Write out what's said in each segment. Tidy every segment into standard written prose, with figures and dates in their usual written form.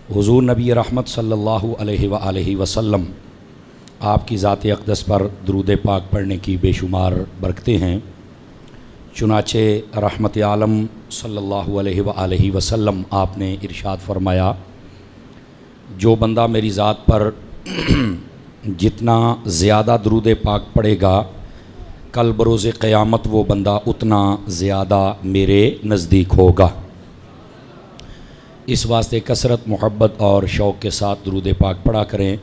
حضور نبی رحمت صلی اللہ علیہ وآلہ وسلم آپ کی ذات اقدس پر درود پاک پڑھنے کی بے شمار برکتیں ہیں۔ چنانچہ رحمت عالم صلی اللہ علیہ وآلہ وسلم آپ نے ارشاد فرمایا، جو بندہ میری ذات پر جتنا زیادہ درود پاک پڑھے گا، کل بروز قیامت وہ بندہ اتنا زیادہ میرے نزدیک ہوگا۔ اس واسطے کثرت، محبت اور شوق کے ساتھ درود پاک پڑھا کریں۔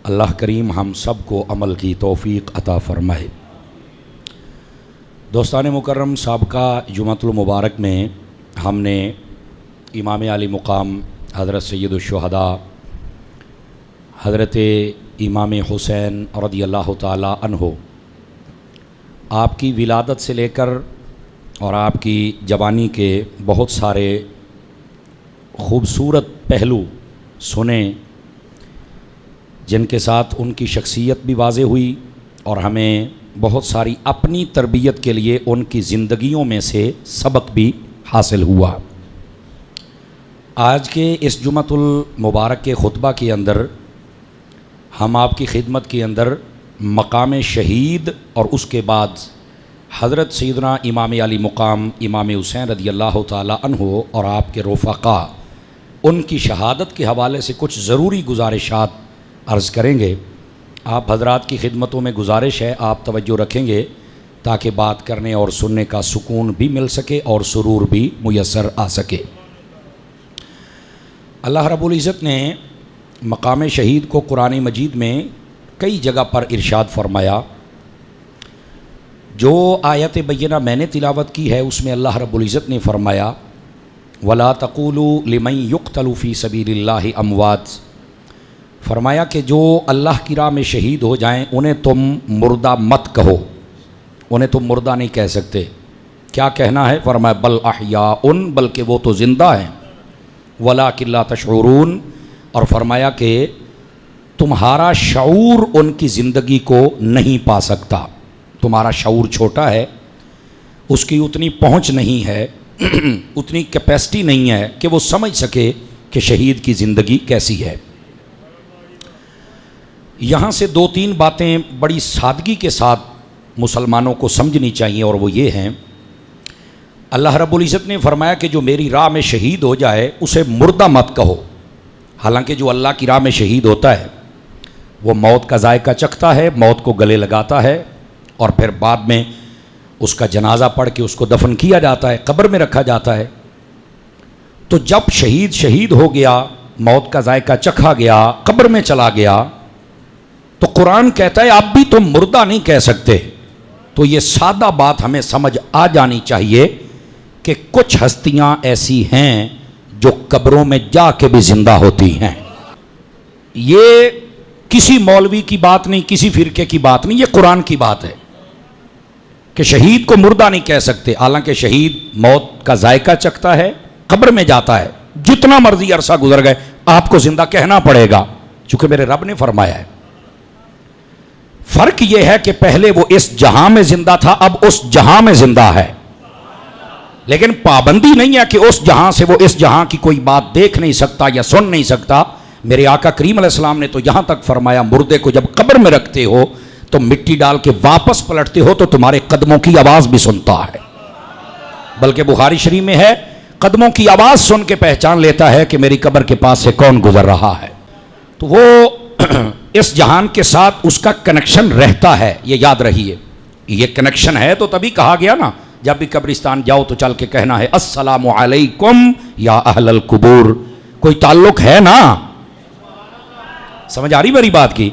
اللہ کریم ہم سب کو عمل کی توفیق عطا فرمائے۔ دوستان مکرم، سابقہ جمعۃ المبارک میں ہم نے امام علی مقام حضرت سید الشہداء حضرت امام حسین رضی اللہ تعالی عنہ، آپ کی ولادت سے لے کر اور آپ کی جوانی کے بہت سارے خوبصورت پہلو سنے، جن کے ساتھ ان کی شخصیت بھی واضح ہوئی اور ہمیں بہت ساری اپنی تربیت کے لیے ان کی زندگیوں میں سے سبق بھی حاصل ہوا۔ آج کے اس جمعۃ المبارک کے خطبہ کے اندر ہم آپ کی خدمت کے اندر مقام شہید اور اس کے بعد حضرت سیدنا امام علی مقام امام حسین رضی اللہ تعالی عنہ اور آپ کے رفقا، ان کی شہادت کے حوالے سے کچھ ضروری گزارشات عرض کریں گے۔ آپ حضرات کی خدمتوں میں گزارش ہے، آپ توجہ رکھیں گے تاکہ بات کرنے اور سننے کا سکون بھی مل سکے اور سرور بھی میسر آ سکے۔ اللہ رب العزت نے مقام شہید کو قرآن مجید میں کئی جگہ پر ارشاد فرمایا۔ جو آیت بینہ میں نے تلاوت کی ہے اس میں اللہ رب العزت نے فرمایا، وَلَا تَقُولُوا لِمَن يُقْتَلُ فِي سَبِيلِ اللَّهِ أَمْوَاتٌ، فرمایا کہ جو اللہ کی راہ میں شہید ہو جائیں انہیں تم مردہ مت کہو، انہیں تم مردہ نہیں کہہ سکتے۔ کیا کہنا ہے؟ فرمایا بل احیاء، بلکہ وہ تو زندہ ہیں، وَلَٰكِن لَا تَشْعُرُونَ، اور فرمایا کہ تمہارا شعور ان کی زندگی کو نہیں پا سکتا، تمہارا شعور چھوٹا ہے، اس کی اتنی پہنچ نہیں ہے، اتنی کیپیسٹی نہیں ہے کہ وہ سمجھ سکے کہ شہید کی زندگی کیسی ہے۔ یہاں سے دو تین باتیں بڑی سادگی کے ساتھ مسلمانوں کو سمجھنی چاہیے، اور وہ یہ ہیں، اللہ رب العزت نے فرمایا کہ جو میری راہ میں شہید ہو جائے اسے مردہ مت کہو۔ حالانکہ جو اللہ کی راہ میں شہید ہوتا ہے وہ موت کا ذائقہ چکھتا ہے، موت کو گلے لگاتا ہے، اور پھر بعد میں اس کا جنازہ پڑھ کے اس کو دفن کیا جاتا ہے، قبر میں رکھا جاتا ہے۔ تو جب شہید ہو گیا، موت کا ذائقہ چکھا گیا، قبر میں چلا گیا، تو قرآن کہتا ہے اب بھی تم مردہ نہیں کہہ سکتے۔ تو یہ سادہ بات ہمیں سمجھ آ جانی چاہیے کہ کچھ ہستیاں ایسی ہیں جو قبروں میں جا کے بھی زندہ ہوتی ہیں۔ یہ کسی مولوی کی بات نہیں، کسی فرقے کی بات نہیں، یہ قرآن کی بات ہے کہ شہید کو مردہ نہیں کہہ سکتے۔ حالانکہ شہید موت کا ذائقہ چکھتا ہے، قبر میں جاتا ہے، جتنا مرضی عرصہ گزر گئے آپ کو زندہ کہنا پڑے گا، چونکہ میرے رب نے فرمایا ہے۔ فرق یہ ہے کہ پہلے وہ اس جہاں میں زندہ تھا، اب اس جہاں میں زندہ ہے، لیکن پابندی نہیں ہے کہ اس جہاں سے وہ اس جہاں کی کوئی بات دیکھ نہیں سکتا یا سن نہیں سکتا۔ میرے آقا کریم علیہ السلام نے تو یہاں تک فرمایا، مردے کو جب قبر میں رکھتے ہو تو مٹی ڈال کے واپس پلٹتے ہو تو تمہارے قدموں کی آواز بھی سنتا ہے۔ بلکہ بخاری شریف میں ہے، قدموں کی آواز سن کے پہچان لیتا ہے کہ میری قبر کے پاس سے کون گزر رہا ہے۔ تو وہ اس جہان کے ساتھ اس کا کنیکشن رہتا ہے، یہ یاد رہیے۔ یہ کنیکشن ہے تو تبھی کہا گیا نا، جب بھی قبرستان جاؤ تو چل کے کہنا ہے السلام علیکم یا اہل القبور، کوئی تعلق ہے نا؟ سمجھ آ رہی میری بات کی؟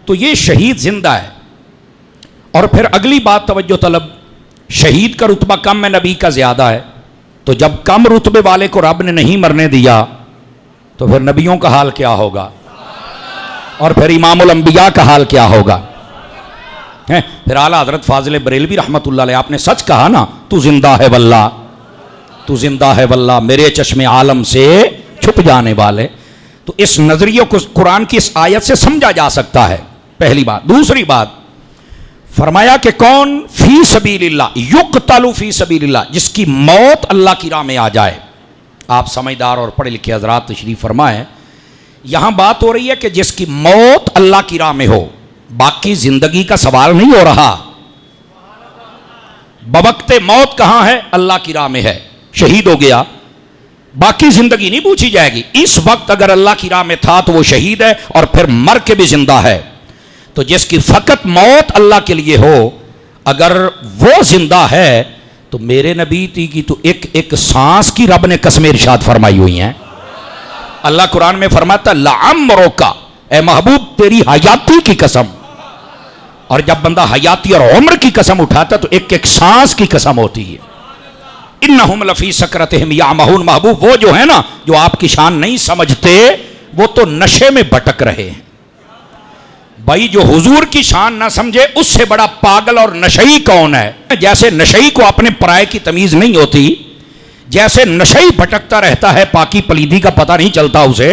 تو یہ شہید زندہ ہے۔ اور پھر اگلی بات توجہ طلب، شہید کا رتبہ کم ہے، نبی کا زیادہ ہے۔ تو جب کم رتبے والے کو رب نے نہیں مرنے دیا تو پھر نبیوں کا حال کیا ہوگا، اور پھر امام الانبیاء کا حال کیا ہوگا؟ پھر اعلیٰ حضرت فاضل بریلوی رحمۃ اللہ علیہ، آپ نے سچ کہا نا، تو زندہ ہے واللہ، تو زندہ ہے واللہ، میرے چشم عالم سے چھپ جانے والے۔ تو اس نظریے کو قرآن کی اس آیت سے سمجھا جا سکتا ہے، پہلی بات۔ دوسری بات فرمایا کہ کون فی سبیل اللہ، یقتل فی سبیل اللہ، جس کی موت اللہ کی راہ میں آ جائے۔ آپ سمجھدار اور پڑھے لکھے حضرات تشریف فرمائیں، یہاں بات ہو رہی ہے کہ جس کی موت اللہ کی راہ میں ہو، باقی زندگی کا سوال نہیں ہو رہا. بوقت موت کہاں ہے؟ اللہ کی راہ میں ہے، شہید ہو گیا، باقی زندگی نہیں پوچھی جائے گی. اس وقت اگر اللہ کی راہ میں تھا تو وہ شہید ہے اور پھر مر کے بھی زندہ ہے. تو جس کی فقط موت اللہ کے لیے ہو، اگر وہ زندہ ہے تو میرے نبی کی تو ایک ایک سانس کی رب نے قسمیں ارشاد فرمائی ہوئی ہیں. اللہ قرآن میں فرماتا لعمرک، اے محبوب تیری حیاتی کی قسم. اور جب بندہ حیاتی اور عمر کی قسم اٹھاتا تو ایک ایک سانس کی قسم ہوتی ہے. انہم لفی سکرتہم یعمہون، محبوب وہ جو ہے نا جو آپ کی شان نہیں سمجھتے وہ تو نشے میں بھٹک رہے ہیں. بھائی جو حضور کی شان نہ سمجھے اس سے بڑا پاگل اور نشئی کون ہے؟ جیسے نشئی کو اپنے پرائے کی تمیز نہیں ہوتی، جیسے نشئی بھٹکتا رہتا ہے، پاکی پلیدی کا پتہ نہیں چلتا اسے،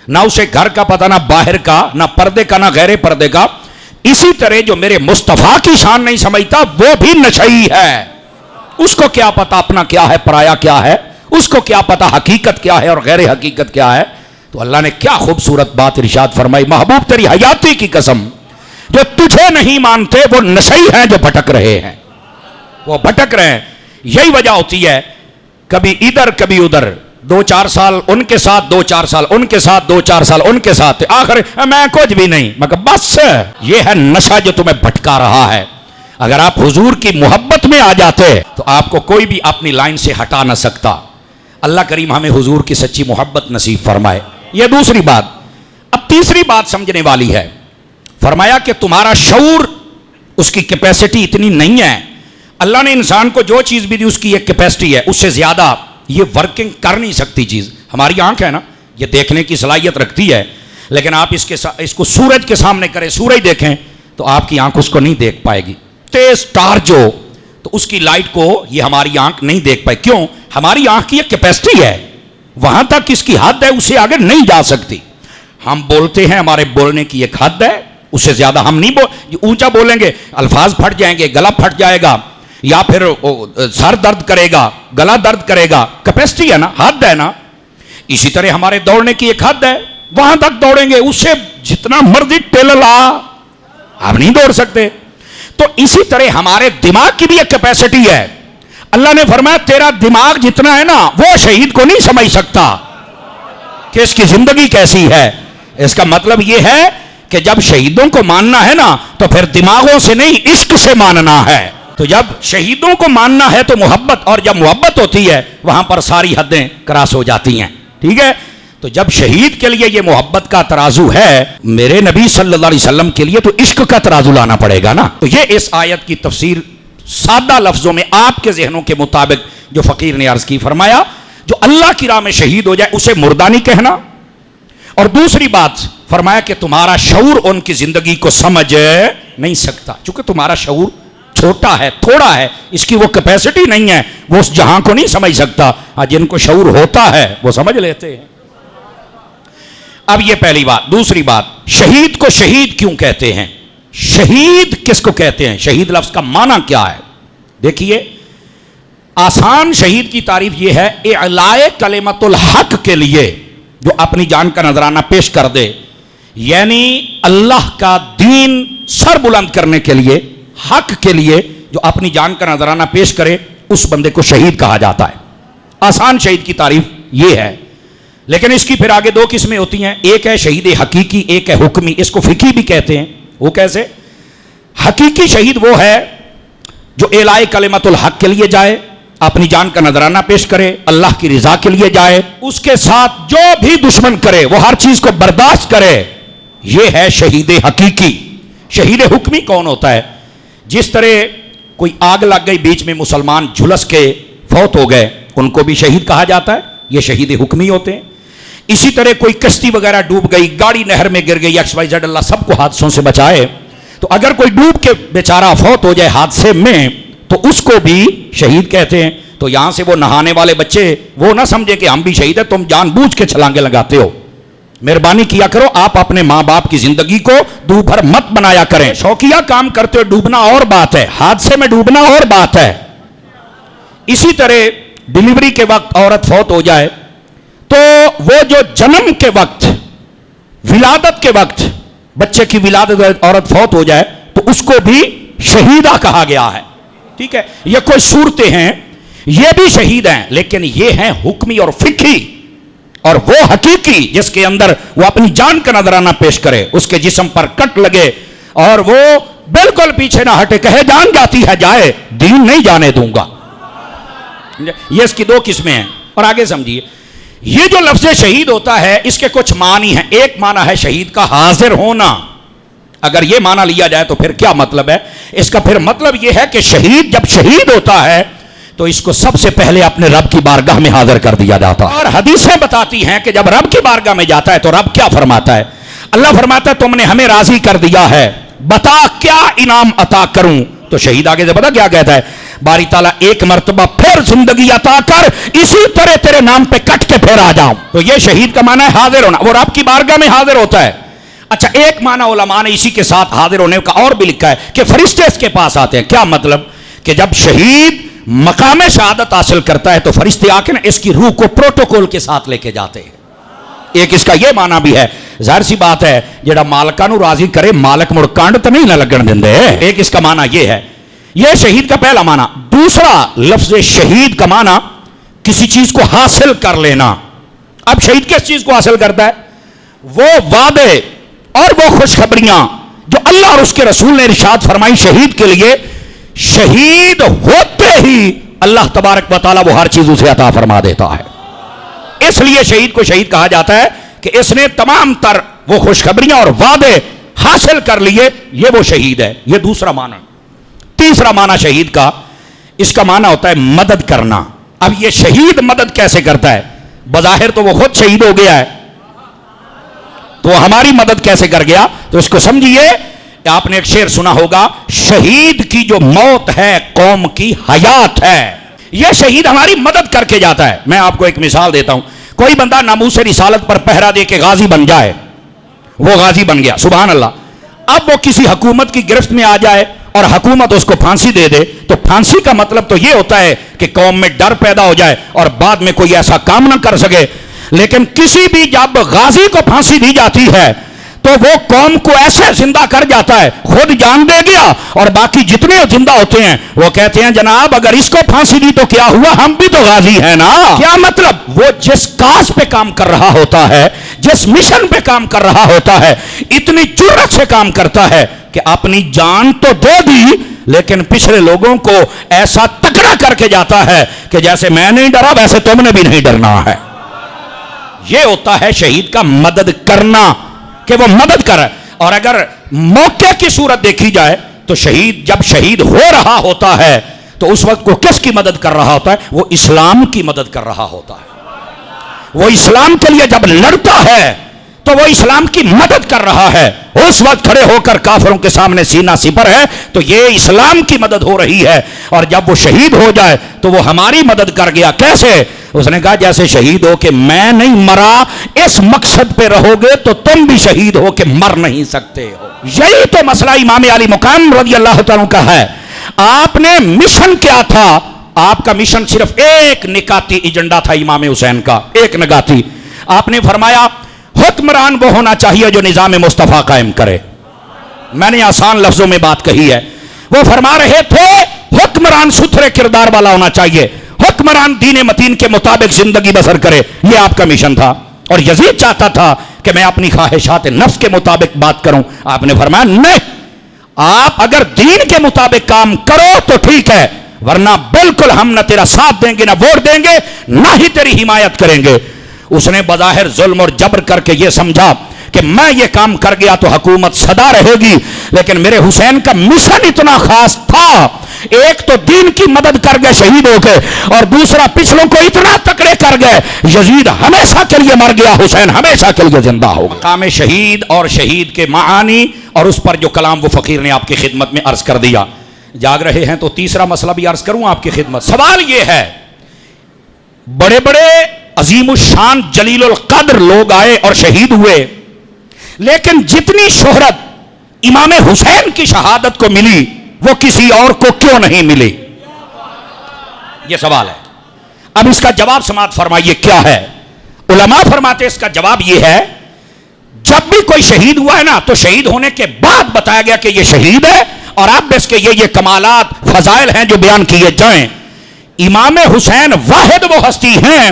نہ اسے گھر کا پتہ، نہ باہر کا، نہ پردے کا، نہ غیر پردے کا، اسی طرح جو میرے مصطفیٰ کی شان نہیں سمجھتا وہ بھی نشئی ہے. اس کو کیا پتا اپنا کیا ہے، پرایا کیا ہے، اس کو کیا پتا حقیقت کیا ہے اور غیر حقیقت کیا ہے. تو اللہ نے کیا خوبصورت بات ارشاد فرمائی، محبوب تیری حیاتی کی قسم، جو تجھے نہیں مانتے وہ نشئی ہیں جو بھٹک رہے ہیں، وہ بھٹک رہے ہیں. یہی وجہ ہوتی ہے کبھی ادھر کبھی ادھر، 2-4 سال ان کے ساتھ، 2-4 سال ان کے ساتھ، 2-4 سال ان کے ساتھ، آخر میں کچھ بھی نہیں. مگر بس یہ ہے نشہ جو تمہیں بھٹکا رہا ہے. اگر آپ حضور کی محبت میں آ جاتے تو آپ کو کوئی بھی اپنی لائن سے ہٹا نہ سکتا. اللہ کریم ہمیں حضور کی سچی محبت نصیب فرمائے. یہ دوسری بات. اب تیسری بات سمجھنے والی ہے. فرمایا کہ تمہارا شعور، اس کی کیپیسٹی اتنی نہیں ہے. اللہ نے انسان کو جو چیز بھی دی اس کی ایک کیپیسٹی ہے، اس سے زیادہ یہ ورکنگ کر نہیں سکتی چیز. ہماری آنکھ ہے نا، یہ دیکھنے کی صلاحیت رکھتی ہے، لیکن آپ اس کو سورج کے سامنے کریں، سورج دیکھیں تو آپ کی آنکھ اس کو نہیں دیکھ پائے گی. تیز ٹارچ ہو تو اس کی لائٹ کو یہ ہماری آنکھ نہیں دیکھ پائے. کیوں؟ ہماری آنکھ کی ایک کیپیسٹی ہے، وہاں تک اس کی حد ہے، اسے آگے نہیں جا سکتی. ہم بولتے ہیں، ہمارے بولنے کی ایک حد ہے، اس سے زیادہ ہم نہیں اونچا بولیں گے، الفاظ پھٹ جائیں گے، گلا پھٹ جائے گا، یا پھر سر درد کرے گا، گلا درد کرے گا. کیپیسٹی ہے نا، حد ہے نا. اسی طرح ہمارے دوڑنے کی ایک حد ہے، وہاں تک دوڑیں گے، اس سے جتنا مرضی ٹل لا ہم نہیں دوڑ سکتے. تو اسی طرح ہمارے دماغ کی بھی ایک کیپیسٹی ہے. اللہ نے فرمایا تیرا دماغ جتنا ہے نا وہ شہید کو نہیں سمجھ سکتا کہ اس کی زندگی کیسی ہے. اس کا مطلب یہ ہے کہ جب شہیدوں کو ماننا ہے نا تو پھر دماغوں سے نہیں، عشق سے ماننا ہے. تو جب شہیدوں کو ماننا ہے تو محبت، اور جب محبت ہوتی ہے وہاں پر ساری حدیں کراس ہو جاتی ہیں. ٹھیک ہے؟ تو جب شہید کے لیے یہ محبت کا ترازو ہے، میرے نبی صلی اللہ علیہ وسلم کے لیے تو عشق کا ترازو لانا پڑے گا نا. تو یہ اس آیت کی تفسیر سادہ لفظوں میں آپ کے ذہنوں کے مطابق جو فقیر نے عرض کی. فرمایا جو اللہ کی راہ میں شہید ہو جائے اسے مردہ نہیں کہنا. اور دوسری بات فرمایا کہ تمہارا شعور ان کی زندگی کو سمجھ نہیں سکتا، چونکہ تمہارا شعور چھوٹا ہے، تھوڑا ہے، اس کی وہ کیپیسٹی نہیں ہے، وہ اس جہاں کو نہیں سمجھ سکتا. جن کو شعور ہوتا ہے وہ سمجھ لیتے ہیں. اب یہ پہلی بات. دوسری بات، شہید کو شہید کیوں کہتے ہیں؟ شہید کس کو کہتے ہیں؟ شہید لفظ کا معنی کیا ہے؟ دیکھیے، آسان شہید کی تعریف یہ ہے، اعلاء کلمت الحق کے لیے جو اپنی جان کا نذرانہ پیش کر دے، یعنی اللہ کا دین سر بلند کرنے کے لیے، حق کے لیے جو اپنی جان کا نذرانہ پیش کرے اس بندے کو شہید کہا جاتا ہے. آسان شہید کی تعریف یہ ہے. لیکن اس کی پھر آگے 2 قسمیں ہوتی ہیں. ایک ہے شہید حقیقی، ایک ہے حکمی. اس کو فقہی بھی کہتے ہیں. وہ کیسے؟ حقیقی شہید وہ ہے جو اعلاء کلمت الحق کے لیے جائے، اپنی جان کا نذرانہ پیش کرے، اللہ کی رضا کے لیے جائے، اس کے ساتھ جو بھی دشمن کرے وہ ہر چیز کو برداشت کرے. یہ ہے شہید حقیقی. شہید حکمی کون ہوتا ہے؟ جس طرح کوئی آگ لگ گئی، بیچ میں مسلمان جھلس کے فوت ہو گئے، ان کو بھی شہید کہا جاتا ہے. یہ شہید حکمی ہوتے ہیں. اسی طرح کوئی کشتی وغیرہ ڈوب گئی، گاڑی نہر میں گر گئی، XYZ، اللہ سب کو حادثوں سے بچائے، تو اگر کوئی ڈوب کے بیچارہ فوت ہو جائے حادثے میں تو اس کو بھی شہید کہتے ہیں. تو یہاں سے وہ نہانے والے بچے وہ نہ سمجھے کہ ہم بھی شہید ہیں، تم جان بوجھ کے چھلانگیں لگاتے ہو. مہربانی کیا کرو، آپ اپنے ماں باپ کی زندگی کو دو بھر مت بنایا کریں. شوقیہ کام کرتے ہو ڈوبنا اور بات ہے، حادثے میں ڈوبنا اور بات ہے. اسی طرح ڈیلیوری کے وقت عورت فوت ہو جائے تو وہ جو جنم کے وقت ولادت کے وقت بچے کی ولادت عورت فوت ہو جائے تو اس کو بھی شہیدہ کہا گیا ہے. ٹھیک ہے, یہ کوئی صورتیں ہیں, یہ بھی شہید ہیں, لیکن یہ ہیں حکمی اور فقہی, اور وہ حقیقی جس کے اندر وہ اپنی جان کا نذرانہ پیش کرے, اس کے جسم پر کٹ لگے اور وہ بالکل پیچھے نہ ہٹے, کہے جان جاتی ہے جائے, دین نہیں جانے دوں گا. یہ اس کی دو قسمیں ہیں. اور آگے سمجھیے, یہ جو لفظ شہید ہوتا ہے اس کے کچھ معنی ہیں. ایک معنی ہے شہید کا حاضر ہونا. اگر یہ معنی لیا جائے تو پھر کیا مطلب ہے اس کا؟ پھر مطلب یہ ہے کہ شہید جب شہید ہوتا ہے تو اس کو سب سے پہلے اپنے رب کی بارگاہ میں حاضر کر دیا جاتا ہے. اور حدیثیں بتاتی ہیں کہ جب رب کی بارگاہ میں جاتا ہے تو رب کیا فرماتا ہے؟ اللہ فرماتا ہے تم نے ہمیں راضی کر دیا ہے, بتا کیا انعام عطا کروں. تو شہید آگے سے پتا کیا کہتا ہے؟ باری تعالیٰ ایک مرتبہ پھر زندگی عطا کر, اسی طرح تیرے نام پہ کٹ کے پھر آ جاؤں. تو یہ شہید کا معنی ہے حاضر ہونا, وہ رب کی بارگاہ میں حاضر ہوتا ہے. اچھا, ایک معنی علماء نے اسی کے ساتھ حاضر ہونے کا اور بھی لکھا ہے کہ فرشتے اس کے پاس آتے ہیں. کیا مطلب؟ کہ جب شہید مقام شہادت حاصل کرتا ہے تو فرشتے آ کے نا اس کی روح کو پروٹوکول کے ساتھ لے کے جاتے ہیں. ایک اس کا یہ معنی بھی ہے, ظاہر سی بات ہے جڑا مالکاں نو راضی کرے مالک مڑ کانڈ تو نہیں نہ لگن دیندے. ایک اس کا معنی یہ ہے, یہ شہید کا پہلا معنی. دوسرا لفظ شہید کا معنی کسی چیز کو حاصل کر لینا. اب شہید کس چیز کو حاصل کرتا ہے؟ وہ وعدے اور وہ خوشخبریاں جو اللہ اور اس کے رسول نے ارشاد فرمائی شہید کے لیے, شہید ہوتے ہی اللہ تبارک و تعالیٰ وہ ہر چیز اسے عطا فرما دیتا ہے. اس لیے شہید کو شہید کہا جاتا ہے کہ اس نے تمام تر وہ خوشخبریاں اور وعدے حاصل کر لیے, یہ وہ شہید ہے. یہ دوسرا معنی. تیسرا معنی شہید کا, اس کا معنی ہوتا ہے مدد کرنا. اب یہ شہید مدد کیسے کرتا ہے؟ بظاہر تو وہ خود شہید ہو گیا ہے, تو ہماری مدد کیسے کر گیا؟ تو اس کو سمجھیے, آپ نے ایک شعر سنا ہوگا, شہید کی جو موت ہے قوم کی حیات ہے. یہ شہید ہماری مدد کر کے جاتا ہے. میں آپ کو ایک مثال دیتا ہوں. کوئی بندہ ناموس رسالت پر پہرا دے کے غازی بن جائے, وہ غازی بن گیا, سبحان اللہ. اب وہ کسی حکومت کی گرفت میں آ جائے اور حکومت اس کو پھانسی دے دے, تو پھانسی کا مطلب تو یہ ہوتا ہے کہ قوم میں ڈر پیدا ہو جائے اور بعد میں کوئی ایسا کام نہ کر سکے. لیکن کسی بھی جب غازی کو پھانسی دی جاتی ہے تو وہ قوم کو ایسے زندہ کر جاتا ہے, خود جان دے گیا اور باقی جتنے زندہ ہوتے ہیں وہ کہتے ہیں جناب اگر اس کو پھانسی دی تو کیا ہوا, ہم بھی تو غازی ہیں نا. کیا مطلب؟ وہ جس کاز پہ کام کر رہا ہوتا ہے, جس مشن پہ کام کر رہا ہوتا ہے, اتنی جرأت سے کام کرتا ہے کہ اپنی جان تو دے دی لیکن پچھلے لوگوں کو ایسا تکڑا کر کے جاتا ہے کہ جیسے میں نہیں ڈرا ویسے تم نے بھی نہیں ڈرنا ہے. یہ ہوتا ہے شہید کا مدد کرنا, کہ وہ مدد کر. اور اگر موقع کی صورت دیکھی جائے تو شہید جب شہید ہو رہا ہوتا ہے تو اس وقت کو کس کی مدد کر رہا ہوتا ہے؟ وہ اسلام کی مدد کر رہا ہوتا ہے. وہ اسلام کے لیے جب لڑتا ہے تو وہ اسلام کی مدد کر رہا ہے. اس وقت کھڑے ہو کر کافروں کے سامنے سینہ سپر ہے تو یہ اسلام کی مدد ہو رہی ہے. اور جب وہ شہید ہو جائے تو وہ ہماری مدد کر گیا. کیسے؟ اس نے کہا جیسے شہید ہو کہ میں نہیں مرا, اس مقصد پہ رہو گے تو تم بھی شہید ہو کہ مر نہیں سکتے ہو. یہی تو مسئلہ امام علی مقام رضی اللہ تعالیٰ کا ہے. آپ نے مشن کیا تھا؟ آپ کا مشن صرف ایک نکاتی ایجنڈا تھا امام حسین کا, ایک نگاتی. آپ نے فرمایا حکمران وہ ہونا چاہیے جو نظام مصطفیٰ قائم کرے. میں نے آسان لفظوں میں بات کہی ہے. وہ فرما رہے تھے حکمران ستھرے کردار والا ہونا چاہیے, حکمران دین متین کے مطابق زندگی بسر کرے. یہ آپ کا مشن تھا. اور یزید چاہتا تھا کہ میں اپنی خواہشات نفس کے مطابق بات کروں. آپ نے فرمایا نہیں, آپ اگر دین کے مطابق کام کرو تو ٹھیک ہے, ورنہ بالکل ہم نہ تیرا ساتھ دیں گے, نہ ووٹ دیں گے, نہ ہی تیری حمایت کریں گے. اس نے بظاہر ظلم اور جبر کر کے یہ سمجھا کہ میں یہ کام کر گیا تو حکومت سدا رہے گی, لیکن میرے حسین کا مشن اتنا خاص تھا, ایک تو دین کی مدد کر گئے شہید ہو کے, اور دوسرا پچھلوں کو اتنا تکڑے کر گئے یزید ہمیشہ کے لیے مر گیا, حسین ہمیشہ کے لیے زندہ ہو گیا. مقام شہید اور شہید کے معانی اور اس پر جو کلام وہ فقیر نے آپ کی خدمت میں عرض کر دیا. جاگ رہے ہیں تو تیسرا مسئلہ بھی عرض کروں آپ کی خدمت. سوال یہ ہے, بڑے بڑے عظیم الشان جلیل القدر لوگ آئے اور شہید ہوئے, لیکن جتنی شہرت امام حسین کی شہادت کو ملی وہ کسی اور کو کیوں نہیں ملی؟ یہ سوال ہے. اب اس کا جواب سماعت فرمائیے کیا ہے. علماء فرماتے اس کا جواب یہ ہے, جب بھی کوئی شہید ہوا ہے نا تو شہید ہونے کے بعد بتایا گیا کہ یہ شہید ہے اور اب اس کے یہ کمالات فضائل ہیں جو بیان کیے جائیں. امام حسین واحد وہ ہستی ہیں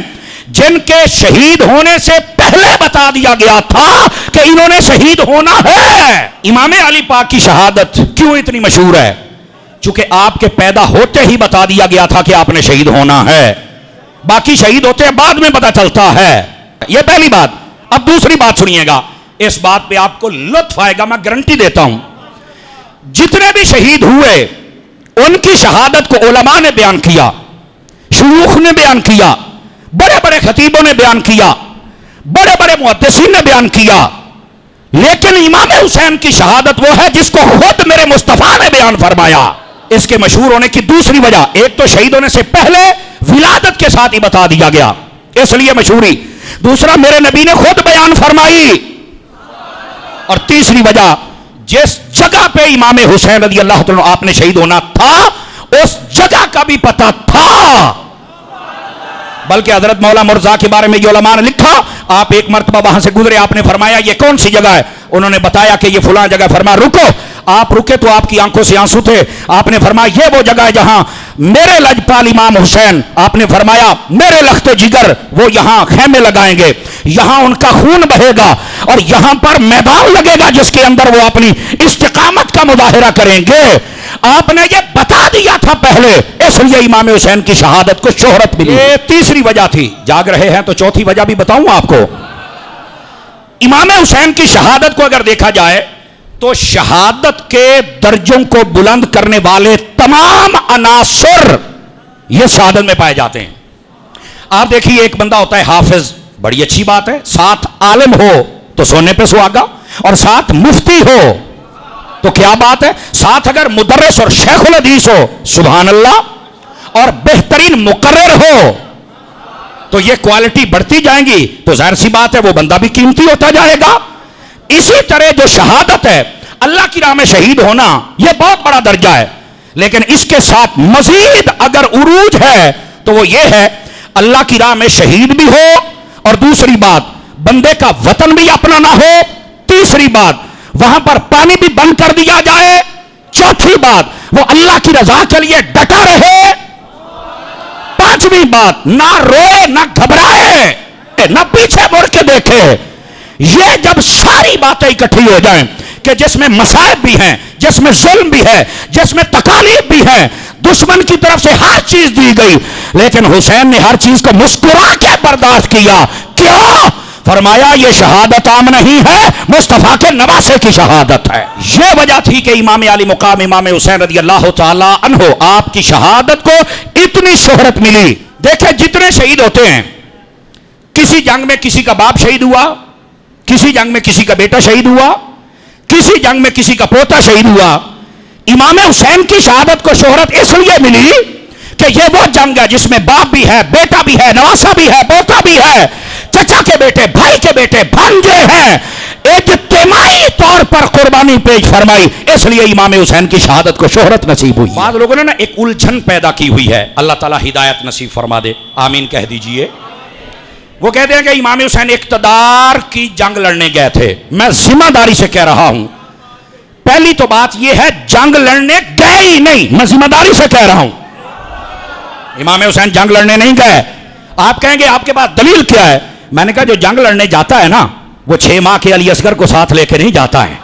جن کے شہید ہونے سے پہلے بتا دیا گیا تھا کہ انہوں نے شہید ہونا ہے. امام علی پاک کی شہادت کیوں اتنی مشہور ہے؟ چونکہ آپ کے پیدا ہوتے ہی بتا دیا گیا تھا کہ آپ نے شہید ہونا ہے. باقی شہید ہوتے ہیں بعد میں پتا چلتا ہے. یہ پہلی بات. اب دوسری بات سنیے گا, اس بات پہ آپ کو لطف آئے گا, میں گارنٹی دیتا ہوں. جتنے بھی شہید ہوئے ان کی شہادت کو علماء نے بیان کیا, شیوخ نے بیان کیا, بڑے بڑے خطیبوں نے بیان کیا, بڑے بڑے محدثین نے بیان کیا, لیکن امام حسین کی شہادت وہ ہے جس کو خود میرے مصطفیٰ نے بیان فرمایا. اس کے مشہور ہونے کی دوسری وجہ, ایک تو شہید ہونے سے پہلے ولادت کے ساتھ ہی بتا دیا گیا, اس لیے مشہوری. دوسرا, میرے نبی نے خود بیان فرمائی. اور تیسری وجہ, جس جگہ پہ امام حسین رضی اللہ تعالیٰ آپ نے شہید ہونا تھا اس جگہ کا بھی پتہ تھا. بلکہ حضرت مولا مرزا کے بارے میں یہ علماء نے لکھا, آپ ایک مرتبہ وہاں سے گزرے, آپ نے فرمایا یہ کون سی جگہ ہے؟ انہوں نے بتایا کہ یہ فلاں جگہ. فرمایا رکو. آپ رکے تو آپ کی آنکھوں سے آنسو تھے. آپ نے فرمایا یہ وہ جگہ ہے جہاں میرے لجپال امام حسین, آپ نے فرمایا میرے لخت جگر, وہ یہاں خیمے لگائیں گے, یہاں ان کا خون بہے گا اور یہاں پر میدان لگے گا جس کے اندر وہ اپنی استقامت کا مظاہرہ کریں گے. آپ نے یہ بتا دیا تھا پہلے, اس لیے امام حسین کی شہادت کو شہرت ملی. یہ تیسری وجہ تھی. جاگ رہے ہیں تو چوتھی وجہ بھی بتاؤں آپ کو. امام حسین کی شہادت کو اگر دیکھا جائے تو شہادت کے درجوں کو بلند کرنے والے تمام عناصر یہ شہادت میں پائے جاتے ہیں. آپ دیکھیے, ایک بندہ ہوتا ہے حافظ, بڑی اچھی بات ہے, ساتھ عالم ہو تو سونے پہ سہاگا, اور ساتھ مفتی ہو تو کیا بات ہے, ساتھ اگر مدرس اور شیخ الحدیث ہو سبحان اللہ, اور بہترین مقرر ہو تو یہ کوالٹی بڑھتی جائیں گی, تو ظاہر سی بات ہے وہ بندہ بھی قیمتی ہوتا جائے گا. اسی طرح جو شہادت ہے, اللہ کی راہ میں شہید ہونا, یہ بہت بڑا درجہ ہے, لیکن اس کے ساتھ مزید اگر عروج ہے تو وہ یہ ہے اللہ کی راہ میں شہید بھی ہو, اور دوسری بات بندے کا وطن بھی اپنا نہ ہو, تیسری بات وہاں پر پانی بھی بند کر دیا جائے, چوتھی بات وہ اللہ کی رضا کے لیے ڈٹا رہے, پانچویں بات نہ روئے نہ گھبرائے نہ پیچھے مڑ کے دیکھے. یہ جب ساری باتیں اکٹھی ہو جائیں کہ جس میں مصائب بھی ہیں, جس میں ظلم بھی ہے, جس میں تکالیف بھی ہیں, دشمن کی طرف سے ہر چیز دی گئی, لیکن حسین نے ہر چیز کو مسکرا کے برداشت کیا. کیوں؟ فرمایا یہ شہادت عام نہیں ہے, مصطفیٰ کے نواسے کی شہادت ہے. یہ وجہ تھی کہ امام علی مقام امام حسین رضی اللہ تعالی عنہ آپ کی شہادت کو اتنی شہرت ملی. دیکھیں جتنے شہید ہوتے ہیں, کسی جنگ میں کسی کا باپ شہید ہوا, کسی جنگ میں کسی کا بیٹا شہید ہوا, کسی جنگ میں کسی کا پوتا شہید ہوا. امام حسین کی شہادت کو شہرت اس لیے ملی کہ یہ وہ جنگ ہے جس میں باپ بھی ہے, بیٹا بھی ہے, نواسا بھی ہے, پوتا بھی ہے, چچا کے بیٹے, بھائی کے بیٹے, بھانجے ہیں, اجتماعی طور پر قربانی پیش فرمائی. اس لیے امام حسین کی شہادت کو شہرت نصیب ہوئی. بعض لوگوں نے نا ایک الجھن پیدا کی ہوئی ہے, اللہ تعالیٰ ہدایت نصیب فرما دے, آمین کہہ دیجئے. وہ کہتے ہیں کہ امام حسین اقتدار کی جنگ لڑنے گئے تھے. میں ذمہ داری سے کہہ رہا ہوں, پہلی تو بات یہ ہے جنگ لڑنے گئے ہی نہیں, میں ذمہ داری سے کہہ رہا ہوں امام حسین جنگ لڑنے نہیں گئے. آپ کہیں گے آپ کے پاس دلیل کیا ہے؟ میں نے کہا جو جنگ لڑنے جاتا ہے نا وہ 6 ماہ کے علی اصغر کو ساتھ لے کے نہیں جاتا ہے.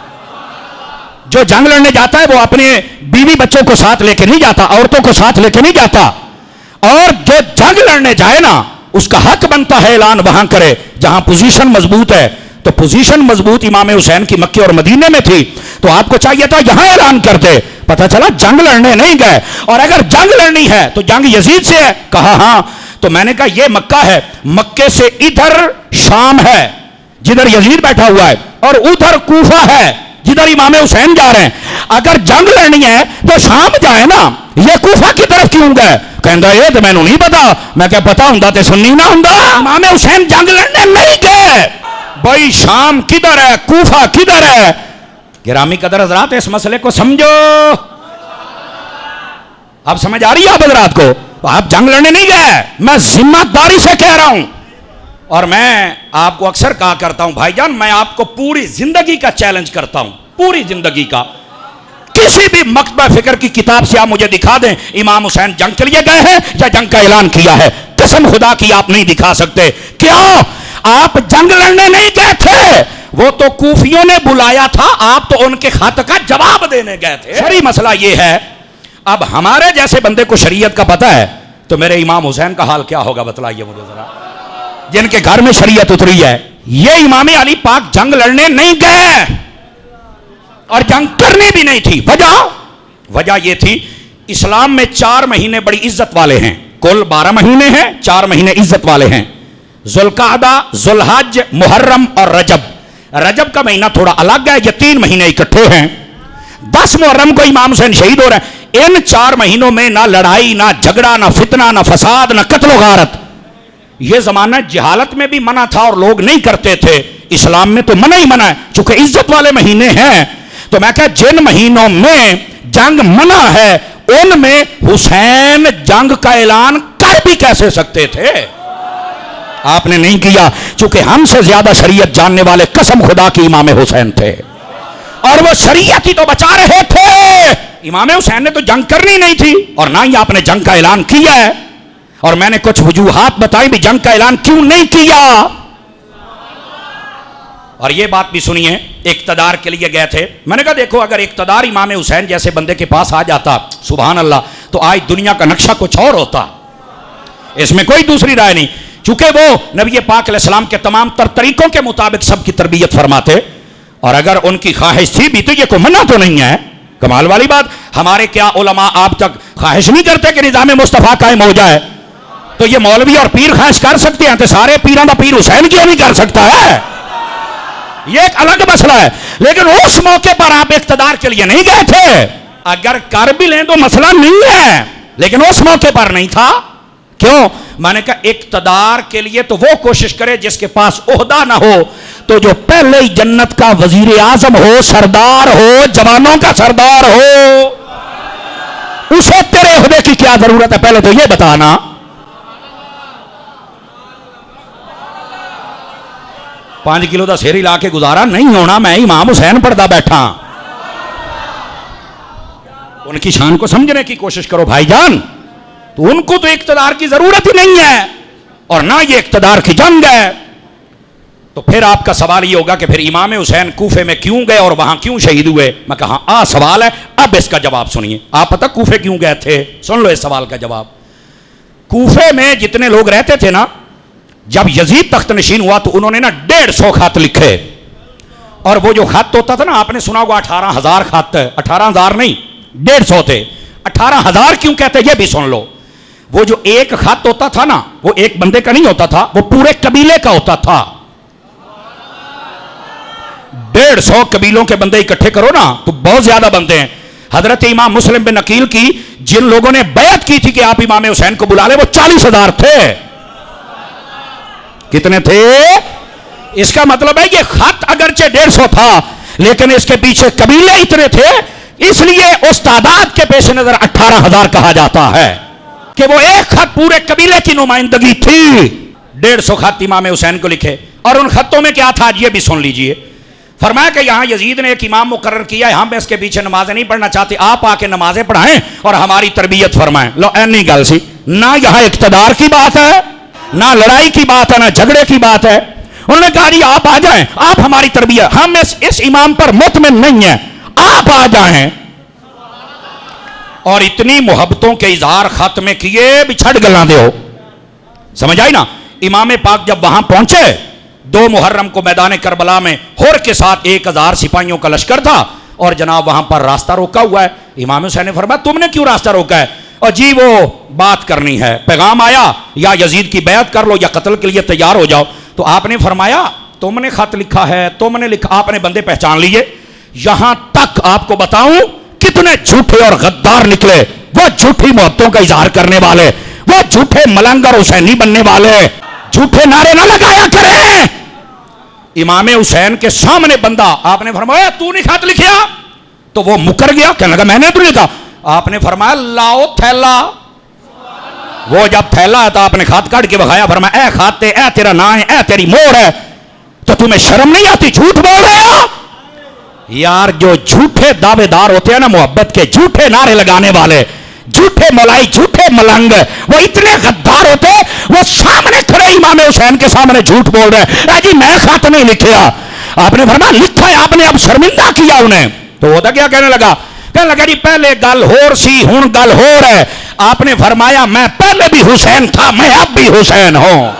جو جنگ لڑنے جاتا ہے وہ اپنے بیوی بچوں کو ساتھ لے کے نہیں جاتا, عورتوں کو ساتھ لے کے نہیں جاتا. اور جو جنگ لڑنے جائے نا اس کا حق بنتا ہے اعلان وہاں کرے جہاں پوزیشن مضبوط ہے. تو پوزیشن مضبوط امام حسین کی مکے اور مدینے میں تھی, تو آپ کو چاہیے تھا یہاں اعلان کرتے. پتہ چلا جنگ لڑنے نہیں گئے, اور اگر جنگ لڑنی ہے تو جنگ یزید سے ہے. کہا ہاں. تو میں نے کہا یہ مکہ ہے, مکے سے ادھر شام ہے جدھر یزید بیٹھا ہوا ہے, اور ادھر کوفہ ہے جدھر امام حسین جا رہے ہیں. اگر جنگ لڑنی ہے تو شام جائے نا, یہ کوفہ کی طرف کیوں گئے؟ کہندا یہ تو میں نہیں پتا. میں کیا پتا ہوں تے سننی نہ ہوں. امام حسین جنگ لڑنے نہیں گئے. بھائی شام کدھر ہے, کوفہ کدھر ہے؟ گرامی قدر حضرات اس مسئلے کو سمجھو. اب سمجھ آ رہی ہے آپ حضرات کو؟ آپ جنگ لڑنے نہیں گئے, میں ذمہ داری سے کہہ رہا ہوں. اور میں آپ کو اکثر کہا کرتا ہوں بھائی جان، میں آپ کو پوری زندگی کا چیلنج کرتا ہوں، پوری زندگی کا، کسی بھی مکتبہ فکر کی کتاب سے آپ مجھے دکھا دیں امام حسین جنگ کے لیے گئے ہیں یا جنگ کا اعلان کیا ہے، قسم خدا کی آپ نہیں دکھا سکتے۔ کیوں؟ آپ جنگ لڑنے نہیں گئے تھے، وہ تو کوفیوں نے بلایا تھا، آپ تو ان کے خط کا جواب دینے گئے تھے۔ شرعی مسئلہ یہ ہے، اب ہمارے جیسے بندے کو شریعت کا پتہ ہے تو میرے امام حسین کا حال کیا ہوگا بتلائیے مجھے ذرا، جن کے گھر میں شریعت اتری ہے۔ یہ امام علی پاک جنگ لڑنے نہیں گئے اور جنگ کرنی بھی نہیں تھی۔ وجہ یہ تھی، اسلام میں 4 مہینے بڑی عزت والے ہیں، کل 12 مہینے ہیں، 4 مہینے عزت والے ہیں، ذوالقعدہ، ذوالحج، محرم اور رجب۔ رجب کا مہینہ تھوڑا الگ ہے، یہ 3 مہینے اکٹھے ہیں۔ 10 محرم کو امام حسین شہید ہو رہے ہیں۔ ان 4 مہینوں میں نہ لڑائی، نہ جھگڑا، نہ فتنہ، نہ فساد، نہ قتل و غارت۔ یہ زمانہ جہالت میں بھی منع تھا اور لوگ نہیں کرتے تھے، اسلام میں تو منع ہی منع ہے، چونکہ عزت والے مہینے ہیں۔ تو میں کہا جن مہینوں میں جنگ منع ہے ان میں حسین جنگ کا اعلان کر بھی کیسے سکتے تھے؟ آپ نے نہیں کیا، چونکہ ہم سے زیادہ شریعت جاننے والے قسم خدا کی امام حسین تھے، اور وہ شریعت ہی تو بچا رہے تھے۔ امام حسین نے تو جنگ کرنی نہیں تھی اور نہ ہی آپ نے جنگ کا اعلان کیا ہے، اور میں نے کچھ وجوہات بتائی بھی جنگ کا اعلان کیوں نہیں کیا۔ اور یہ بات بھی سنیے، اقتدار کے لیے گئے تھے۔ میں نے کہا دیکھو اگر اقتدار امام حسین جیسے بندے کے پاس آ جاتا، سبحان اللہ، تو آج دنیا کا نقشہ کچھ اور ہوتا، اس میں کوئی دوسری رائے نہیں، چونکہ وہ نبی پاک علیہ السلام کے تمام تر طریقوں کے مطابق سب کی تربیت فرماتے، اور اگر ان کی خواہش تھی بھی تو یہ کوئی منع تو نہیں ہے۔ کمال والی بات، ہمارے کیا علماء آپ تک خواہش نہیں کرتے کہ نظام مصطفیٰ قائم ہو جائے؟ تو یہ مولوی اور پیر خواہش کر سکتے ہیں تو سارے پیروں کا پیر حسین کیوں نہیں کر سکتا ہے؟ یہ ایک الگ مسئلہ ہے، لیکن اس موقع پر آپ اقتدار کے لیے نہیں گئے تھے۔ اگر کر بھی لیں تو مسئلہ نہیں ہے، لیکن اس موقع پر نہیں تھا۔ کیوں؟ میں نے کہا اقتدار کے لیے تو وہ کوشش کرے جس کے پاس عہدہ نہ ہو، تو جو پہلے ہی جنت کا وزیر اعظم ہو، سردار ہو، جوانوں کا سردار ہو، اسے تیرے عہدے کی کیا ضرورت ہے؟ پہلے تو یہ بتانا۔ پانچ کلو دا سیری لا کے گزارا نہیں ہونا، میں امام حسین پڑھتا بیٹھا۔ ان کی شان کو سمجھنے کی کوشش کرو بھائی جان، تو ان کو تو اقتدار کی ضرورت ہی نہیں ہے اور نہ یہ اقتدار کی جنگ ہے۔ تو پھر آپ کا سوال یہ ہوگا کہ پھر امام حسین کوفے میں کیوں گئے اور وہاں کیوں شہید ہوئے؟ میں کہا سوال ہے، اب اس کا جواب سنیے۔ آپ پتہ کوفے کیوں گئے تھے؟ سن لو اس سوال کا جواب۔ کوفے میں جتنے لوگ رہتے تھے نا، جب یزید تخت نشین ہوا تو انہوں نے نا 150 خط لکھے، اور وہ جو خط ہوتا تھا نا، آپ نے سنا ہوگا 18,000 خط، 18,000 نہیں 150 تھے۔ 18,000 کیوں کہتے یہ بھی سن لو۔ وہ جو ایک خط ہوتا تھا نا، وہ ایک بندے کا نہیں ہوتا تھا، وہ پورے قبیلے کا ہوتا تھا۔ 150 قبیلوں کے بندے اکٹھے کرو نا تو بہت زیادہ بندے ہیں۔ حضرت امام مسلم بن عقیل کی جن لوگوں نے بیعت کی تھی کہ آپ امام حسین کو بلا لیں، وہ 40,000 تھے۔ کتنے تھے؟ اس کا مطلب ہے یہ خط اگرچہ 150 تھا لیکن اس کے پیچھے قبیلے اتنے تھے، اس لیے اس تعداد کے پیش نظر 18,000 کہا جاتا ہے کہ وہ ایک خط پورے قبیلے کی نمائندگی تھی۔ 150 خط امام حسین کو لکھے، اور ان خطوں میں کیا تھا یہ بھی سن لیجئے۔ فرمایا کہ یہاں یزید نے ایک امام مقرر کیا ہے، ہم اس کے پیچھے نمازیں نہیں پڑھنا چاہتے، آپ آ کے نمازیں پڑھائیں اور ہماری تربیت فرمائیں۔ لو اینی گل سی، نہ یہاں اقتدار کی بات ہے، نہ لڑائی کی بات ہے، نہ جھگڑے کی بات ہے۔ انہوں نے کہا جی آپ آ جائیں، آپ ہماری تربیت، ہم اس امام پر مطمئن نہیں ہیں، آپ آ جائیں۔ اور اتنی محبتوں کے اظہار خط میں کیے بھی چھڑ گلاں دے ہو، سمجھ آئی نا۔ امام پاک جب وہاں پہنچے 2 محرم کو میدان کربلا میں ہور کے ساتھ 1000 سپاہیوں کا لشکر تھا، اور جناب وہاں پر راستہ روکا ہوا ہے۔ امام حسین نے فرمایا تم نے کیوں راستہ روکا ہے؟ اور جی وہ بات کرنی ہے، پیغام آیا یا یزید کی بیعت کر لو یا قتل کے لیے تیار ہو جاؤ۔ تو آپ نے فرمایا تم نے خط لکھا ہے، تم نے لکھا، آپ نے بندے پہچان لیے۔ یہاں تک آپ کو بتاؤں کتنے جھوٹے اور غدار نکلے، وہ جھوٹی محبتوں کا اظہار کرنے والے، وہ جھوٹے ملنگ اور حسینی بننے والے، جھوٹے نعرے نہ لگایا کریں۔ امام حسین کے سامنے بندہ، آپ نے فرمایا تو نے خط لکھیا؟ تو وہ مکر گیا، کہنے لگا میں نے تو نہیں لکھا۔ آپ نے فرمایا لاؤ تھیلا، وہ جب پھیلا تو آپ نے خط کاٹ کے بخایا، فرمایا اے خاتے، اے تیرا نام ہے، اے تیری مور ہے، تو تمہیں شرم نہیں آتی جھوٹ بول رہے ہو؟ یار جو جھوٹے دعوے دار ہوتے ہیں نا محبت کے، جھوٹے نعرے لگانے والے، جھوٹے مولائی، جھوٹے ملنگ، وہ اتنے غدار ہوتے، وہ سامنے کھڑے امام حسین کے سامنے جھوٹ بول رہے ہیں، جی میں خط نہیں لکھیا۔ آپ نے فرمایا لکھا ہے، آپ نے اب شرمندہ کیا انہیں۔ تو وہ کیا کہنے لگا جی پہلے گل ہور سی ہن گل ہور ہے۔ آپ نے فرمایا میں پہلے بھی حسین تھا، میں اب بھی حسین ہوں۔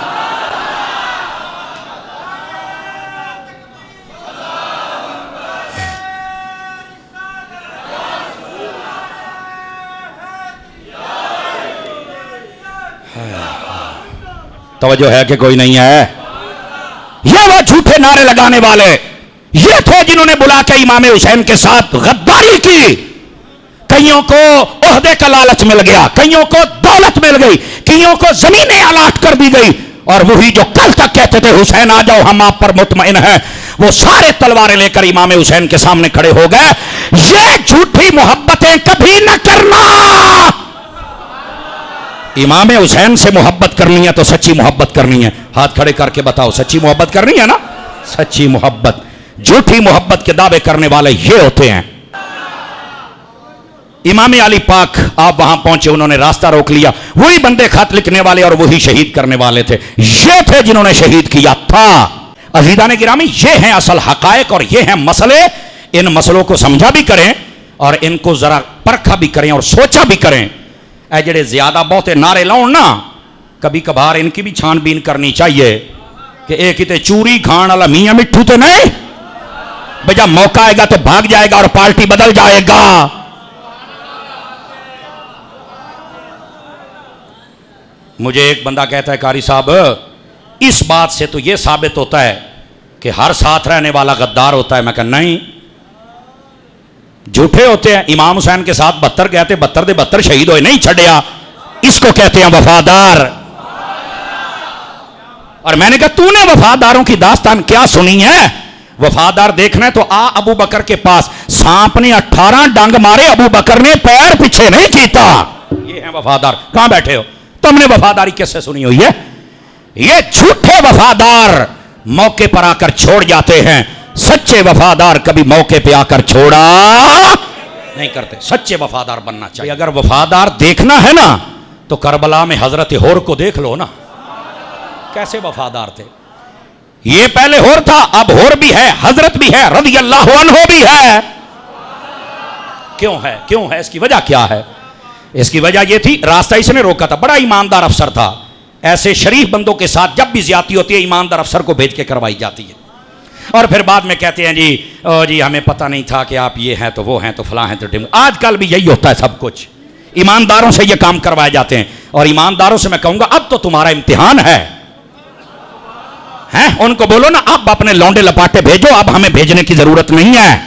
توجہ ہے کہ کوئی نہیں ہے؟ یہ وہ جھوٹے نعرے لگانے والے یہ تھے جنہوں نے بلا کے امام حسین کے ساتھ غداری کی۔ کئیوں کو عہدے کا لالچ مل گیا، کئیوں کو دولت مل گئی، کئیوں کو زمینیں الاٹ کر دی گئی، اور وہی جو کل تک کہتے تھے حسین آ جاؤ ہم آپ پر مطمئن ہیں، وہ سارے تلواریں لے کر امام حسین کے سامنے کھڑے ہو گئے۔ یہ جھوٹی محبتیں کبھی نہ کرنا۔ امام حسین سے محبت کرنی ہے تو سچی محبت کرنی ہے۔ ہاتھ کھڑے کر کے بتاؤ سچی محبت کرنی ہے نا؟ سچی محبت۔ جھوٹی محبت کے دعوے کرنے والے یہ ہوتے ہیں۔ امام علی پاک آپ وہاں پہنچے، انہوں نے راستہ روک لیا، وہی بندے خط لکھنے والے اور وہی شہید کرنے والے تھے، یہ تھے جنہوں نے شہید کیا تھا۔ عزیزان گرامی، یہ ہیں اصل حقائق اور یہ ہیں مسئلے۔ ان مسئلوں کو سمجھا بھی کریں اور ان کو ذرا پرکھا بھی کریں اور سوچا بھی کریں۔ اے جڑے زیادہ بہتے نعرے لاؤن نا، کبھی کبھار ان کی بھی چھان بین کرنی چاہیے کہ ایک ہی تے چوری کھان والا میاں مٹھو تے نہیں، بھئی جب موقع آئے گا تو بھاگ جائے گا اور پارٹی بدل جائے گا۔ مجھے ایک بندہ کہتا ہے قاری صاحب اس بات سے تو یہ ثابت ہوتا ہے کہ ہر ساتھ رہنے والا غدار ہوتا ہے۔ میں کہا نہیں، جھوٹے ہوتے ہیں۔ امام حسین کے ساتھ 72 گئے تھے، 72 دے 72 شہید ہوئے، نہیں چھڑیا۔ اس کو کہتے ہیں وفادار۔ اور میں نے کہا تو نے وفاداروں کی داستان کیا سنی ہے؟ وفادار دیکھنا ہے تو آ ابو بکر کے پاس، سانپ نے 18 ڈنگ مارے، ابو بکر نے پیر پیچھے نہیں کیتا۔ یہ ہیں وفادار۔ کہاں بیٹھے ہو تم نے وفاداری کس سے سنی ہوئی ہے؟ یہ جھوٹے وفادار موقع پر آ کر چھوڑ جاتے ہیں، سچے وفادار کبھی موقع پہ آ کر چھوڑا نہیں کرتے۔ سچے وفادار بننا چاہیے۔ اگر وفادار دیکھنا ہے نا تو کربلا میں حضرت ہور کو دیکھ لو نا، کیسے وفادار تھے۔ یہ پہلے ہور تھا، اب ہور بھی ہے، حضرت بھی ہے، رضی اللہ عنہ بھی ہے۔ کیوں ہے؟ کیوں ہے؟ اس کی وجہ کیا ہے؟ اس کی وجہ یہ تھی راستہ اس نے روکا تھا، بڑا ایماندار افسر تھا۔ ایسے شریف بندوں کے ساتھ جب بھی زیادتی ہوتی ہے ایماندار افسر کو بھیج کے کروائی جاتی ہے، اور پھر بعد میں کہتے ہیں جی ہمیں پتہ نہیں تھا کہ آپ یہ ہیں تو وہ ہیں تو فلاں ہیں تو ڈم۔ آج کل بھی یہی ہوتا ہے، سب کچھ ایمانداروں سے یہ کام کروائے جاتے ہیں، اور ایمانداروں سے میں کہوں گا اب تو تمہارا امتحان ہے۔ ان کو بولو نا اب اپنے لونڈے لپاٹے بھیجو، اب ہمیں بھیجنے کی ضرورت نہیں ہے۔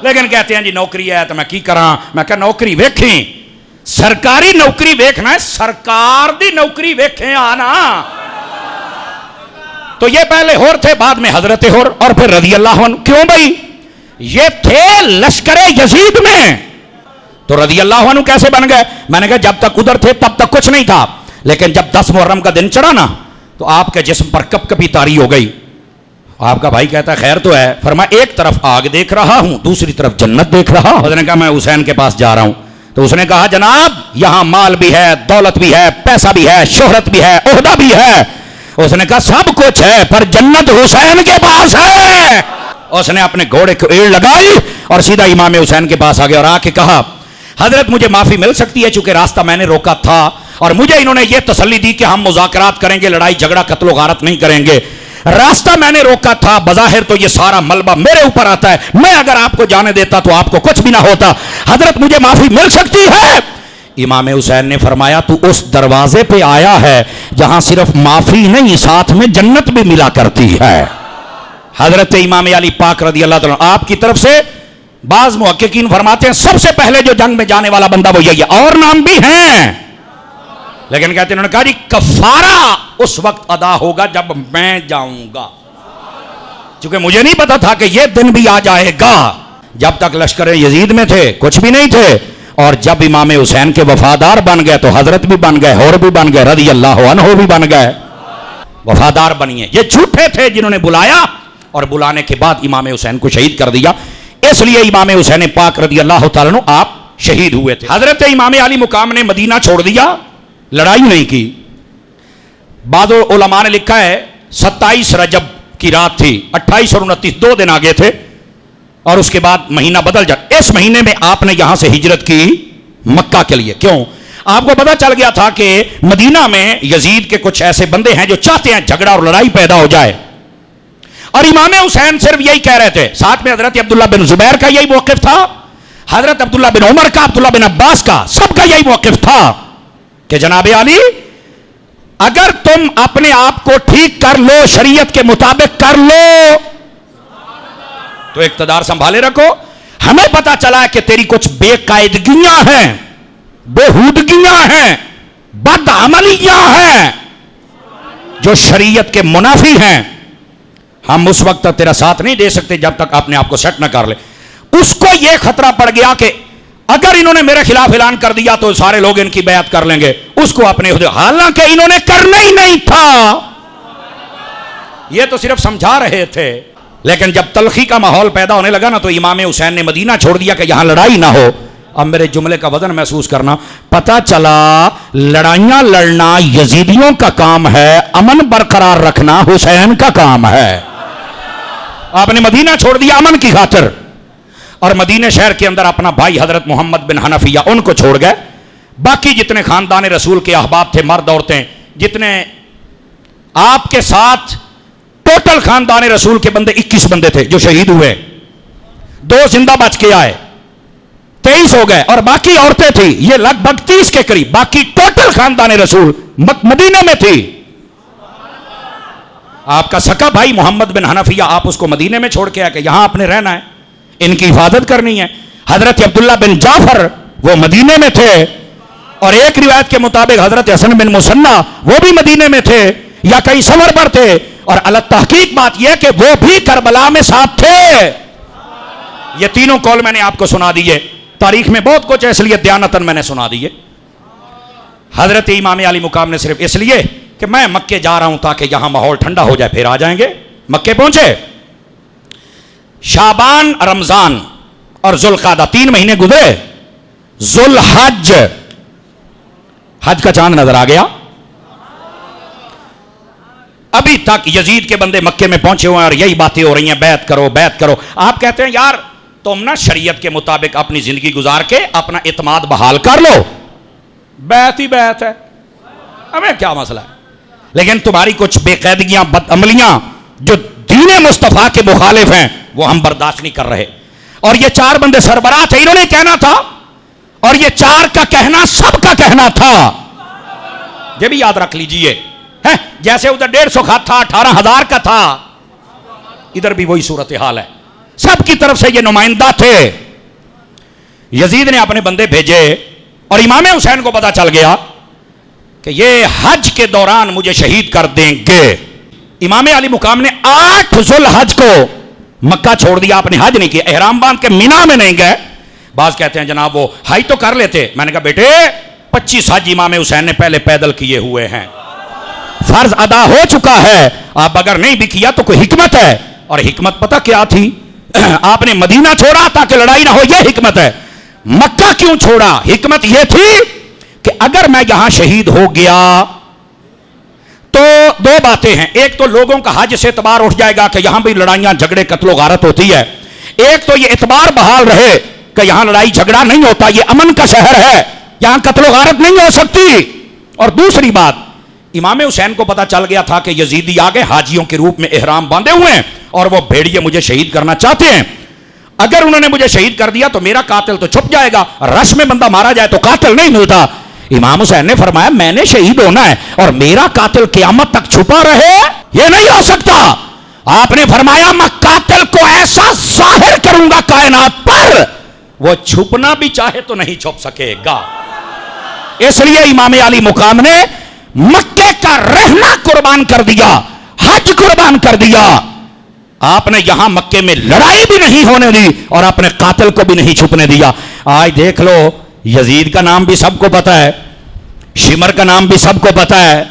لیکن کہتے ہیں جی نوکری ہے تو میں کی کراں؟ میں کہا نوکری ویکھیں، سرکاری نوکری ویکھنا ہے، سرکار دی نوکری ویکھیں آنا۔ تو یہ پہلے ہور تھے، بعد میں حضرت ہور، اور پھر رضی اللہ عنہ۔ کیوں بھائی؟ یہ تھے لشکر یزید میں، تو رضی اللہ عنہ کیسے بن گئے؟ میں نے کہا جب تک ادھر تھے تب تک کچھ نہیں تھا، لیکن جب 10 محرم کا دن چڑھا نا تو آپ کے جسم پر کپ کپی طاری ہو گئی۔ آپ کا بھائی کہتا ہے خیر تو ہے؟ فرمایا ایک طرف آگ دیکھ رہا ہوں، دوسری طرف جنت دیکھ رہا ہوں۔ حضرت نے کہا میں حسین کے پاس جا رہا ہوں، تو اس نے کہا جناب یہاں مال بھی ہے، دولت بھی ہے، پیسہ بھی ہے، شہرت بھی ہے، عہدہ بھی ہے۔ اس نے کہا سب کچھ ہے پر جنت حسین کے پاس ہے۔ اس نے اپنے گھوڑے کو ایڑ لگائی اور سیدھا امام حسین کے پاس آ گیا اور آ کے کہا حضرت مجھے معافی مل سکتی ہے چونکہ راستہ میں نے روکا تھا، اور مجھے انہوں نے یہ تسلی دی کہ ہم مذاکرات کریں گے، لڑائی جھگڑا قتل و غارت نہیں کریں گے۔ راستہ میں نے روکا تھا، بظاہر تو یہ سارا ملبہ میرے اوپر آتا ہے، میں اگر آپ کو جانے دیتا تو آپ کو کچھ بھی نہ ہوتا، حضرت مجھے معافی مل سکتی ہے؟ امام حسین نے فرمایا تو اس دروازے پہ آیا ہے جہاں صرف معافی نہیں ساتھ میں جنت بھی ملا کرتی ہے۔ حضرت امام علی پاک رضی اللہ عنہ آپ کی طرف سے بعض محققین فرماتے ہیں سب سے پہلے جو جنگ میں جانے والا بندہ وہ یہی ہے، اور نام بھی ہیں، لیکن کہتے ہیں انہوں نے کہا جی کفارہ اس وقت ادا ہوگا جب میں جاؤں گا، چونکہ مجھے نہیں پتا تھا کہ یہ دن بھی آ جائے گا۔ جب تک لشکر یزید میں تھے کچھ بھی نہیں تھے، اور جب امام حسین کے وفادار بن گئے تو حضرت بھی بن گئے اور بھی بن گئے, رضی اللہ عنہ بھی بن گئے, وفادار بنیے. یہ جھوٹے تھے جنہوں نے بلایا اور بلانے کے بعد امام حسین کو شہید کر دیا. اس لیے امام حسین پاک رضی اللہ تعالیٰ عنہ آپ شہید ہوئے تھے. حضرت امام علی مقام نے مدینہ چھوڑ دیا, لڑائی نہیں کی. بعض علماء نے لکھا ہے 27 رجب کی رات تھی, 28 اور 29 2 دن آگے تھے, اور اس کے بعد مہینہ بدل جا. اس مہینے میں آپ نے یہاں سے ہجرت کی مکہ کے لیے. کیوں؟ آپ کو پتا چل گیا تھا کہ مدینہ میں یزید کے کچھ ایسے بندے ہیں جو چاہتے ہیں جھگڑا اور لڑائی پیدا ہو جائے, اور امام حسین صرف یہی کہہ رہے تھے. ساتھ میں حضرت عبداللہ بن زبیر کا یہی موقف تھا, حضرت عبداللہ بن عمر کا, عبداللہ بن عباس کا, سب کا یہی موقف تھا کہ جناب علی اگر تم اپنے آپ کو ٹھیک کر لو, شریعت کے مطابق کر لو, تو اقتدار سنبھالے رکھو. ہمیں پتا چلا ہے کہ تیری کچھ بے قاعدگیاں ہیں, بےہودگیاں ہیں, بدعملیاں ہیں جو شریعت کے منافی ہیں. ہم اس وقت تک تیرا ساتھ نہیں دے سکتے جب تک اپنے آپ کو سیٹ نہ کر لے. اس کو یہ خطرہ پڑ گیا کہ اگر انہوں نے میرے خلاف اعلان کر دیا تو سارے لوگ ان کی بیعت کر لیں گے. اس کو اپنے حالانکہ انہوں نے کرنا ہی نہیں تھا, یہ تو صرف سمجھا رہے تھے. لیکن جب تلخی کا ماحول پیدا ہونے لگا نا تو امام حسین نے مدینہ چھوڑ دیا کہ یہاں لڑائی نہ ہو. اب میرے جملے کا وزن محسوس کرنا, پتہ چلا لڑائیاں لڑنا یزیدیوں کا کام ہے, امن برقرار رکھنا حسین کا کام ہے. آپ نے مدینہ چھوڑ دیا امن کی خاطر, اور مدینہ شہر کے اندر اپنا بھائی حضرت محمد بن حنفیہ ان کو چھوڑ گئے. باقی جتنے خاندان رسول کے احباب تھے, مرد عورتیں جتنے آپ کے ساتھ, ٹوٹل خاندان رسول کے بندے 21 بندے تھے جو شہید ہوئے, 2 زندہ بچ کے آئے, 23 ہو گئے, اور باقی عورتیں تھیں یہ لگ بھگ 30 کے قریب. باقی ٹوٹل خاندان رسول مدینہ میں تھی. آپ کا سکا بھائی محمد بن حنفیہ آپ اس کو مدینہ میں چھوڑ کے آئے کہ یہاں آپ نے رہنا ہے, ان کی حفاظت کرنی ہے. حضرت عبداللہ بن جعفر وہ مدینہ میں تھے, اور ایک روایت کے مطابق حضرت حسن بن مسنہ وہ بھی مدینہ میں تھے یا کئی سفر پر تھے. اور اللہ تحقیق بات یہ کہ وہ بھی کربلا میں ساتھ تھے. یہ تینوں قول میں نے آپ کو سنا دیے. تاریخ میں بہت کچھ ہے اس لیے دیانتاً میں نے سنا دیے. حضرت امام علی مقام نے صرف اس لیے کہ میں مکے جا رہا ہوں تاکہ یہاں ماحول ٹھنڈا ہو جائے, پھر آ جائیں گے. مکے پہنچے, شعبان, رمضان اور ذوالقعدہ 3 مہینے گزرے. ذوالحج, حج کا چاند نظر آ گیا. ابھی تک یزید کے بندے مکے میں پہنچے ہوئے ہیں اور یہی باتیں ہو رہی ہیں, بیعت کرو بیعت کرو. آپ کہتے ہیں یار تم نا شریعت کے مطابق اپنی زندگی گزار کے اپنا اعتماد بحال کر لو, بیعت ہی بیعت ہے, ہمیں کیا مسئلہ ہے. لیکن تمہاری کچھ بے قاعدگیاں, بدعملیاں جو دین مصطفیٰ کے مخالف ہیں وہ ہم برداشت نہیں کر رہے. اور یہ 4 بندے سربراہ تھے, انہوں نے کہنا تھا, اور یہ 4 کا کہنا سب کا کہنا تھا. یہ بھی یاد رکھ لیجئے, جیسے ادھر 150 کا تھا, 18,000 کا تھا, ادھر بھی وہی صورتحال ہے. سب کی طرف سے یہ نمائندہ تھے. یزید نے اپنے بندے بھیجے اور امام حسین کو پتا چل گیا کہ یہ حج کے دوران مجھے شہید کر دیں گے. امام علی مقام نے 8 ذوالحج کو مکہ چھوڑ دیا, آپ نے حج نہیں کیا, احرام باندھ کے مینا میں نہیں گئے. بعض کہتے ہیں جناب وہ حج تو کر لیتے. میں نے کہا بیٹے 25 حج امام حسین نے پہلے پیدل کیے ہوئے ہیں, فرض ادا ہو چکا ہے. آپ اگر نہیں بھی کیا تو کوئی حکمت ہے, اور حکمت پتہ کیا تھی؟ آپ نے مدینہ چھوڑا تاکہ لڑائی نہ ہو, یہ حکمت ہے. مکہ کیوں چھوڑا؟ حکمت یہ تھی کہ اگر میں یہاں شہید ہو گیا تو 2 باتیں ہیں. ایک تو لوگوں کا حج سے اعتبار اٹھ جائے گا کہ یہاں بھی لڑائیاں جھگڑے قتل و غارت ہوتی ہے. ایک تو یہ اعتبار بحال رہے کہ یہاں لڑائی جھگڑا نہیں ہوتا, یہ امن کا شہر ہے, یہاں قتل و غارت نہیں ہو سکتی. اور دوسری بات, امام حسین کو پتا چل گیا تھا کہ یزیدی آگے حاجیوں کے روپ میں احرام باندھے ہوئے ہیں اور وہ بھیڑیے مجھے شہید کرنا چاہتے ہیں. اگر انہوں نے مجھے شہید کر دیا تو میرا قاتل تو چھپ جائے گا, رش میں بندہ مارا جائے تو قاتل نہیں ملتا. امام حسین نے فرمایا میں نے شہید ہونا ہے اور میرا قاتل قیامت تک چھپا رہے, یہ نہیں ہو سکتا. آپ نے فرمایا میں قاتل کو ایسا ظاہر کروں گا کائنات پر, وہ چھپنا بھی چاہے تو نہیں چھپ سکے گا. اس لیے امام علی مقام نے مکے کا رہنا قربان کر دیا, حج قربان کر دیا. آپ نے یہاں مکے میں لڑائی بھی نہیں ہونے دی اور اپنے قاتل کو بھی نہیں چھپنے دیا. آج دیکھ لو یزید کا نام بھی سب کو پتا ہے, شمر کا نام بھی سب کو پتا ہے,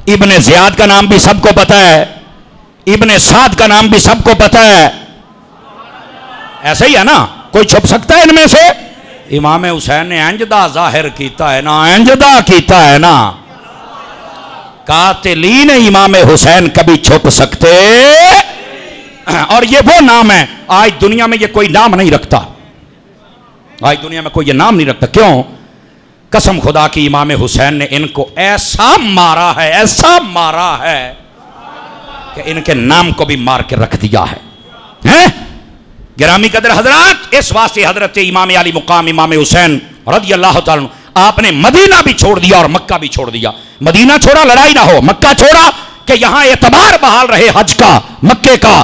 ابن زیاد کا نام بھی سب کو پتا ہے, ابن سعد کا نام بھی سب کو پتا ہے. ایسا ہی ہے نا, کوئی چھپ سکتا ہے ان میں سے؟ امام حسین نے انجدہ ظاہر کیتا ہے نا, انجدہ کیتا ہے نا. قاتلین امام حسین کبھی چھپ سکتے, اور یہ وہ نام ہے آج دنیا میں یہ کوئی نام نہیں رکھتا, آج دنیا میں کوئی یہ نام نہیں رکھتا. کیوں؟ قسم خدا کی امام حسین نے ان کو ایسا مارا ہے, ایسا مارا ہے کہ ان کے نام کو بھی مار کے رکھ دیا ہے. گرامی قدر حضرات, اس واسطے حضرت امام علی مقام امام حسین رضی اللہ تعالیٰ آپ نے مدینہ بھی چھوڑ دیا اور مکہ بھی چھوڑ دیا. مدینہ چھوڑا لڑائی نہ ہو, مکہ چھوڑا کہ یہاں اعتبار بحال رہے حج کا, مکے کا,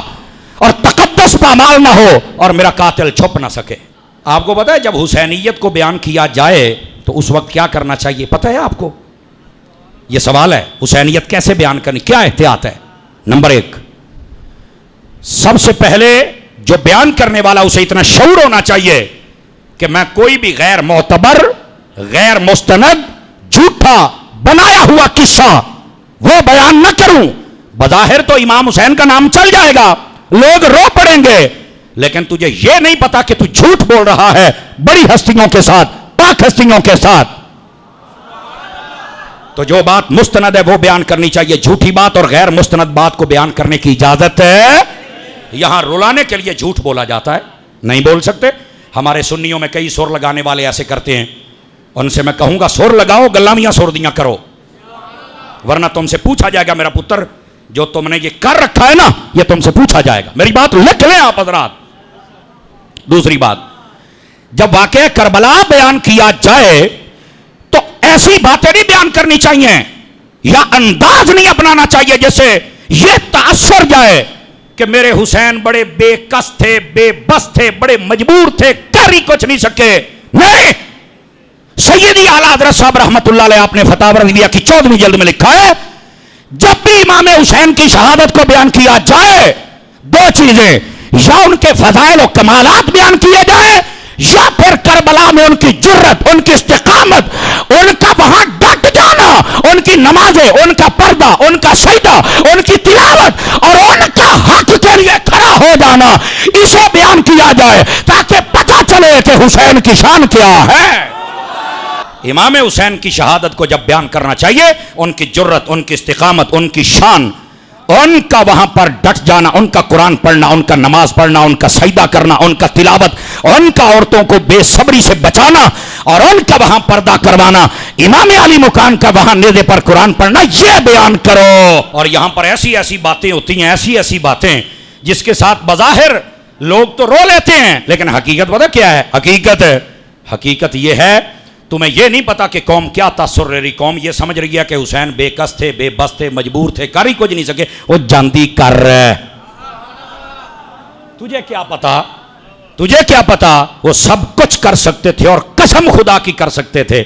اور تقدس پامال نہ ہو اور میرا قاتل چھپ نہ سکے. آپ کو پتا ہے جب حسینیت کو بیان کیا جائے تو اس وقت کیا کرنا چاہیے؟ پتہ ہے آپ کو؟ یہ سوال ہے, حسینیت کیسے بیان کرنی, کیا احتیاط ہے؟ نمبر ایک, سب سے پہلے جو بیان کرنے والا اسے اتنا شعور ہونا چاہیے کہ میں کوئی بھی غیر معتبر, غیر مستند, جھوٹا بنایا ہوا قصہ وہ بیان نہ کروں. بظاہر تو امام حسین کا نام چل جائے گا, لوگ رو پڑیں گے, لیکن تجھے یہ نہیں پتا کہ تو جھوٹ بول رہا ہے بڑی ہستیوں کے ساتھ, پاک ہستیوں کے ساتھ. تو جو بات مستند ہے وہ بیان کرنی چاہیے, جھوٹی بات اور غیر مستند بات کو بیان کرنے کی اجازت ہے. یہاں رلانے کے لیے جھوٹ بولا جاتا ہے, نہیں بول سکتے. ہمارے سنیوں میں کئی سور لگانے والے ایسے کرتے ہیں, ان سے میں کہوں گا سور لگاؤ, گلامیاں سور دیاں کرو, ورنہ تم سے پوچھا جائے گا میرا پتر جو تم نے یہ کر رکھا ہے نا, یہ تم سے پوچھا جائے گا. میری بات لکھ لیں آپ حضرات. دوسری بات, جب واقعہ کربلا بیان کیا جائے تو ایسی باتیں نہیں بیان کرنی چاہیے یا انداز نہیں اپنانا چاہیے جس سے یہ تاثر جائے کہ میرے حسین بڑے بے کس تھے, بے بس تھے, بڑے مجبور تھے, کر ہی کچھ نہیں سکے. نہیں, سیدی اعلیٰ حضرت صاحب رحمت اللہ علیہ آپ نے فتاوی رضویہ کی 14ویں جلد میں لکھا ہے, جب بھی امام حسین کی شہادت کو بیان کیا جائے دو چیزیں, یا ان کے فضائل و کمالات بیان کیے جائیں یا پھر کربلا میں ان کی جرت, ان کی استقامت, ان کا وہاں ڈٹ جانا, ان کی نمازیں, ان کا پردہ, ان کا سجدہ, ان کی تلاوت اور ان کا حق کے لیے کھڑا ہو جانا, اسے بیان کیا جائے تاکہ پتہ چلے کہ حسین کی شان کیا ہے. امام حسین کی شہادت کو جب بیان کرنا چاہیے, ان کی جرت, ان کی استقامت, ان کی شان, ان کا وہاں پر ڈٹ جانا, ان کا قرآن پڑھنا, ان کا نماز پڑھنا, ان کا سجدہ کرنا, ان کا تلاوت, ان کا عورتوں کو بے صبری سے بچانا اور ان کا وہاں پردہ کروانا, امام علی مقام کا وہاں نیزے پر قرآن پڑھنا, یہ بیان کرو. اور یہاں پر ایسی ایسی باتیں ہوتی ہیں, ایسی ایسی باتیں جس کے ساتھ بظاہر لوگ تو رو لیتے ہیں, لیکن حقیقت پتہ کیا ہے؟ حقیقت یہ ہے, تمہیں یہ نہیں پتا کہ قوم کیا تاثر رہی. قوم یہ سمجھ رہی ہے کہ حسین بے کس تھے, بے بس تھے, مجبور تھے, کر ہی کچھ نہیں سکے, وہ جاندی کر رہے. تجھے کیا پتا وہ سب کچھ کر سکتے تھے اور قسم خدا کی کر سکتے تھے.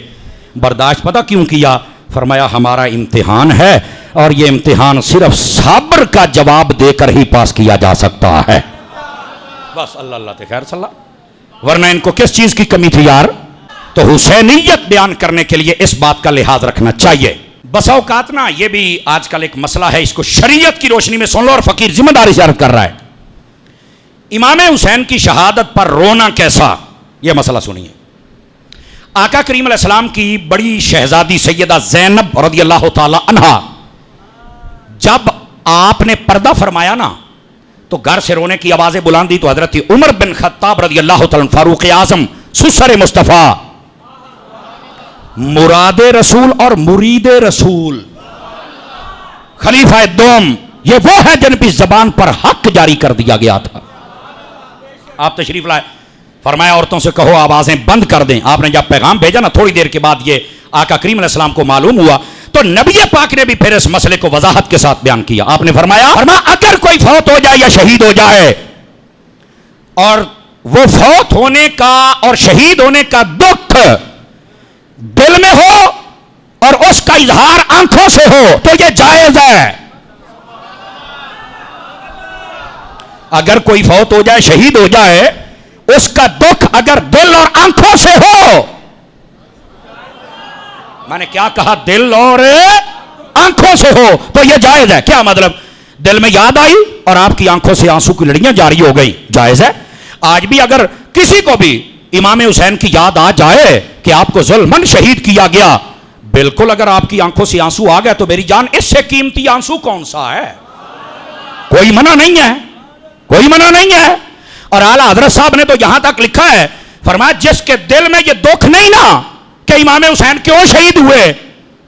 برداشت پتا کیوں کیا؟ فرمایا ہمارا امتحان ہے اور یہ امتحان صرف صبر کا جواب دے کر ہی پاس کیا جا سکتا ہے. بس اللہ اللہ تے خیر صلی, ورنہ ان کو کس چیز کی کمی تھی یار. تو حسینیت بیان کرنے کے لیے اس بات کا لحاظ رکھنا چاہیے. بس اوقات نا یہ بھی آج کل ایک مسئلہ ہے, اس کو شریعت کی روشنی میں سن لو اور فقیر ذمہ داری سے عرض کر رہا ہے. امام حسین کی شہادت پر رونا کیسا, یہ مسئلہ سنیے. آقا کریم علیہ السلام کی بڑی شہزادی سیدہ زینب رضی اللہ تعالی عنہا جب آپ نے پردہ فرمایا نا تو گھر سے رونے کی آوازیں بلند دی تو حضرت عمر بن خطاب رضی اللہ تعالی فاروق اعظم سسر مصطفیٰ, مراد رسول اور مرید رسول, خلیفہ دوم, یہ وہ ہے جن کی زبان پر حق جاری کر دیا گیا تھا. آپ تشریف لائے, فرمایا عورتوں سے کہو آوازیں بند کر دیں. آپ نے جب پیغام بھیجا نا تھوڑی دیر کے بعد یہ آقا کریم علیہ السلام کو معلوم ہوا تو نبی پاک نے بھی پھر اس مسئلے کو وضاحت کے ساتھ بیان کیا. آپ نے فرمایا اگر کوئی فوت ہو جائے یا شہید ہو جائے اور وہ فوت ہونے کا اور شہید ہونے کا دکھ دل میں ہو اور اس کا اظہار آنکھوں سے ہو تو یہ جائز ہے. اگر کوئی فوت ہو جائے, شہید ہو جائے, اس کا دکھ اگر دل اور آنکھوں سے ہو میں نے کیا کہا؟ دل اور آنکھوں سے ہو تو یہ جائز ہے. کیا مطلب؟ دل میں یاد آئی اور آپ کی آنکھوں سے آنسو کی لڑیاں جاری ہو گئی, جائز ہے. آج بھی اگر کسی کو بھی امام حسین کی یاد آ جائے کہ آپ کو ظلمن شہید کیا گیا, بالکل اگر آپ کی آنکھوں سے آنسو آ گئے تو میری جان اس سے قیمتی آنسو کون سا ہے؟ کوئی منع نہیں ہے, کوئی منع نہیں ہے. اور اعلیٰ حضرت صاحب نے تو یہاں تک لکھا ہے, فرمایا جس کے دل میں یہ دکھ نہیں نا کہ امام حسین کیوں شہید ہوئے,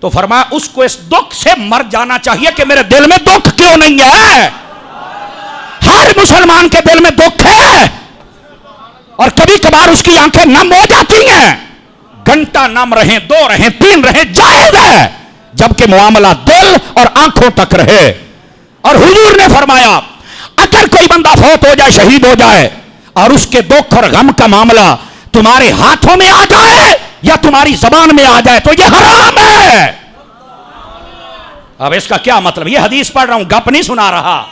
تو فرمایا اس کو اس دکھ سے مر جانا چاہیے کہ میرے دل میں دکھ کیوں نہیں ہے. ہر مسلمان کے دل میں دکھ ہے اور کبھی کبھار اس کی آنکھیں نم ہو جاتی ہیں. گھنٹہ نم رہیں, 2 رہیں, 3 رہیں, جائز ہے, جبکہ معاملہ دل اور آنکھوں تک رہے. اور حضور نے فرمایا اگر کوئی بندہ فوت ہو جائے, شہید ہو جائے, اور اس کے دکھ اور غم کا معاملہ تمہارے ہاتھوں میں آ جائے یا تمہاری زبان میں آ جائے تو یہ حرام ہے. اب اس کا کیا مطلب؟ یہ حدیث پڑھ رہا ہوں, گپ نہیں سنا رہا.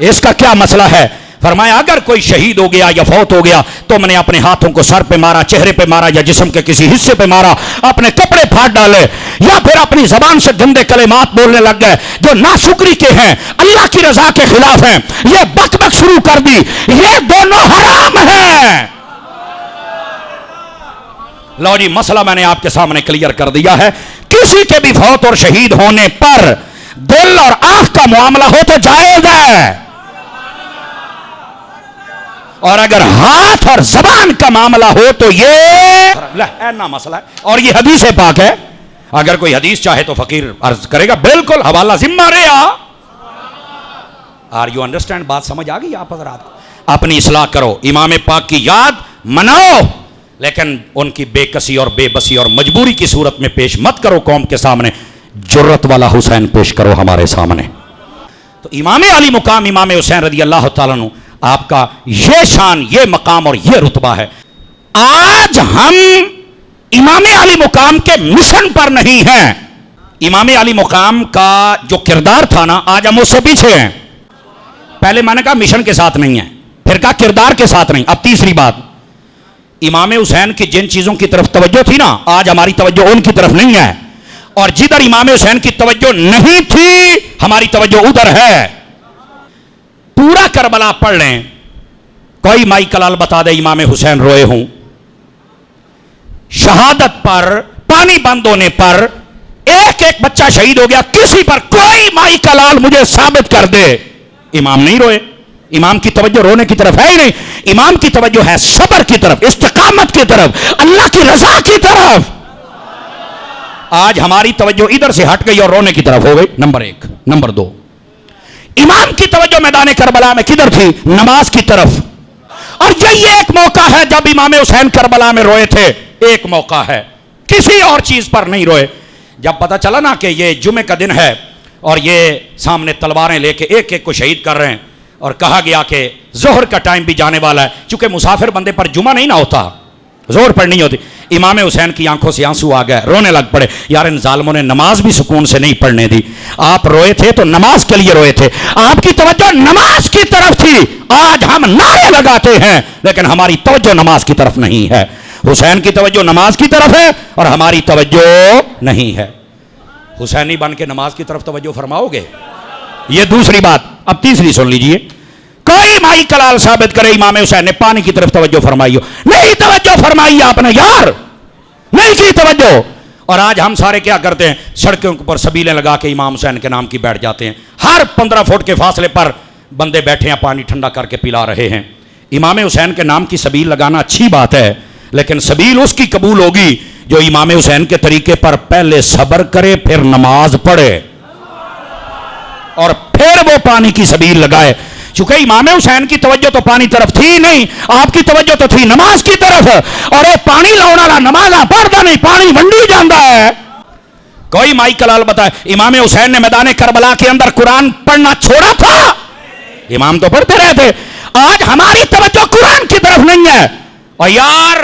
اس کا کیا مسئلہ ہے؟ فرمایا اگر کوئی شہید ہو گیا یا فوت ہو گیا, تم نے اپنے ہاتھوں کو سر پہ مارا, چہرے پہ مارا, یا جسم کے کسی حصے پہ مارا, اپنے کپڑے پھاڑ ڈالے, یا پھر اپنی زبان سے گندے کلمات بولنے لگ گئے جو ناشکری کے ہیں, اللہ کی رضا کے خلاف ہیں, یہ بک بک شروع کر دی, یہ دونوں حرام ہیں. لو جی, مسئلہ میں نے آپ کے سامنے کلیئر کر دیا ہے. کسی کے بھی فوت اور شہید ہونے پر دل اور آنکھ کا معاملہ ہو تو جائز ہے, اور اگر ہاتھ اور زبان کا معاملہ ہو تو یہ اینا مسئلہ ہے. اور یہ حدیث پاک ہے, اگر کوئی حدیث چاہے تو فقیر عرض کرے گا, بالکل حوالہ ذمہ رہا. Are you understand? بات سمجھ آ گئی آپ حضرات کو؟ اپنی اصلاح کرو, امام پاک کی یاد مناؤ, لیکن ان کی بے کسی اور بے بسی اور مجبوری کی صورت میں پیش مت کرو قوم کے سامنے, جرت والا حسین پیش کرو ہمارے سامنے. تو امام علی مقام امام حسین رضی اللہ تعالیٰ عنہ, آپ کا یہ شان, یہ مقام اور یہ رتبہ ہے. آج ہم امام علی مقام کے مشن پر نہیں ہیں. امام علی مقام کا جو کردار تھا نا, آج ہم اس سے پیچھے ہیں. پہلے میں نے کہا مشن کے ساتھ نہیں ہے, پھر کہا کردار کے ساتھ نہیں. اب تیسری بات, امام حسین کی جن چیزوں کی طرف توجہ تھی نا, آج ہماری توجہ ان کی طرف نہیں ہے, اور جدھر امام حسین کی توجہ نہیں تھی ہماری توجہ ادھر ہے. پورا کربلا پڑھ لیں, کوئی مائی کلال بتا دے امام حسین روئے ہوں. شہادت پر, پانی بند ہونے پر ایک ایک بچہ شہید ہو گیا, کسی پر کوئی مائی کلال مجھے ثابت کر دے امام نہیں روئے. امام کی توجہ رونے کی طرف ہے ہی نہیں, امام کی توجہ ہے صبر کی طرف, استقامت کی طرف, اللہ کی رضا کی طرف. آج ہماری توجہ ادھر سے ہٹ گئی اور رونے کی طرف ہو گئی, نمبر 1. نمبر 2, امام کی توجہ میدان کربلا میں کدھر تھی؟ نماز کی طرف. اور یہی ایک موقع ہے جب امام حسین کربلا میں روئے تھے, ایک موقع ہے, کسی اور چیز پر نہیں روئے. جب پتا چلا نا کہ یہ جمعے کا دن ہے اور یہ سامنے تلواریں لے کے ایک ایک کو شہید کر رہے ہیں, اور کہا گیا کہ ظہر کا ٹائم بھی جانے والا ہے, چونکہ مسافر بندے پر جمعہ نہیں نہ ہوتا, ظہر پڑھنی ہوتی. امام حسین کی آنکھوں سے آنسو آ گئے, رونے لگ پڑے. یار ان ظالموں نے نماز بھی سکون سے نہیں پڑھنے دی. آپ روئے تھے تو نماز کے لیے روئے تھے, آپ کی توجہ نماز کی طرف تھی. آج ہم نعرے لگاتے ہیں لیکن ہماری توجہ نماز کی طرف نہیں ہے. حسین کی توجہ نماز کی طرف ہے اور ہماری توجہ نہیں ہے. حسینی بن کے نماز کی طرف توجہ فرماؤ گے؟ یہ دوسری بات. اب تیسری سن لیجئے, کوئی مائی کلال ثابت کرے امام حسین نے پانی کی طرف توجہ فرمائی ہو. نہیں توجہ فرمائی آپ نے یار, نہیں کی توجہ. اور آج ہم سارے کیا کرتے ہیں, سڑکوں پر سبیلیں لگا کے امام حسین کے نام کی بیٹھ جاتے ہیں. ہر 15 فٹ کے فاصلے پر بندے بیٹھے ہیں, پانی ٹھنڈا کر کے پلا رہے ہیں. امام حسین کے نام کی سبیل لگانا اچھی بات ہے, لیکن سبیل اس کی قبول ہوگی جو امام حسین کے طریقے پر پہلے صبر کرے, پھر نماز پڑھے, اور پھر وہ پانی کی سبیل لگائے. چونکہ امام حسین کی توجہ تو پانی طرف تھی نہیں, آپ کی توجہ تو تھی نماز کی طرف, اور وہ پانی لاؤن والا نماز پڑھتا نہیں, پانی ونڈی جاندہ ہے. کوئی مائی کلال بتائے امام حسین نے میدان کربلا کے اندر قرآن پڑھنا چھوڑا تھا؟ امام تو پڑھتے رہے تھے. آج ہماری توجہ قرآن کی طرف نہیں ہے. اور یار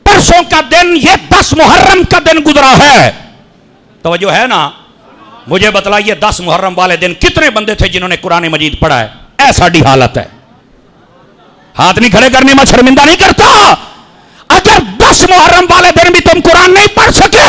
پرسوں کا دن, یہ 10 محرم کا دن گزرا ہے, توجہ ہے نا؟ مجھے بتلائیے 10 محرم والے دن کتنے بندے تھے جنہوں نے قرآن مجید پڑھا ہے؟ ایسا ڈی حالت ہے, ہاتھ نہیں کھڑے کرنے میں شرمندہ نہیں کرتا. اگر 10 محرم والے دن بھی تم قرآن نہیں پڑھ سکے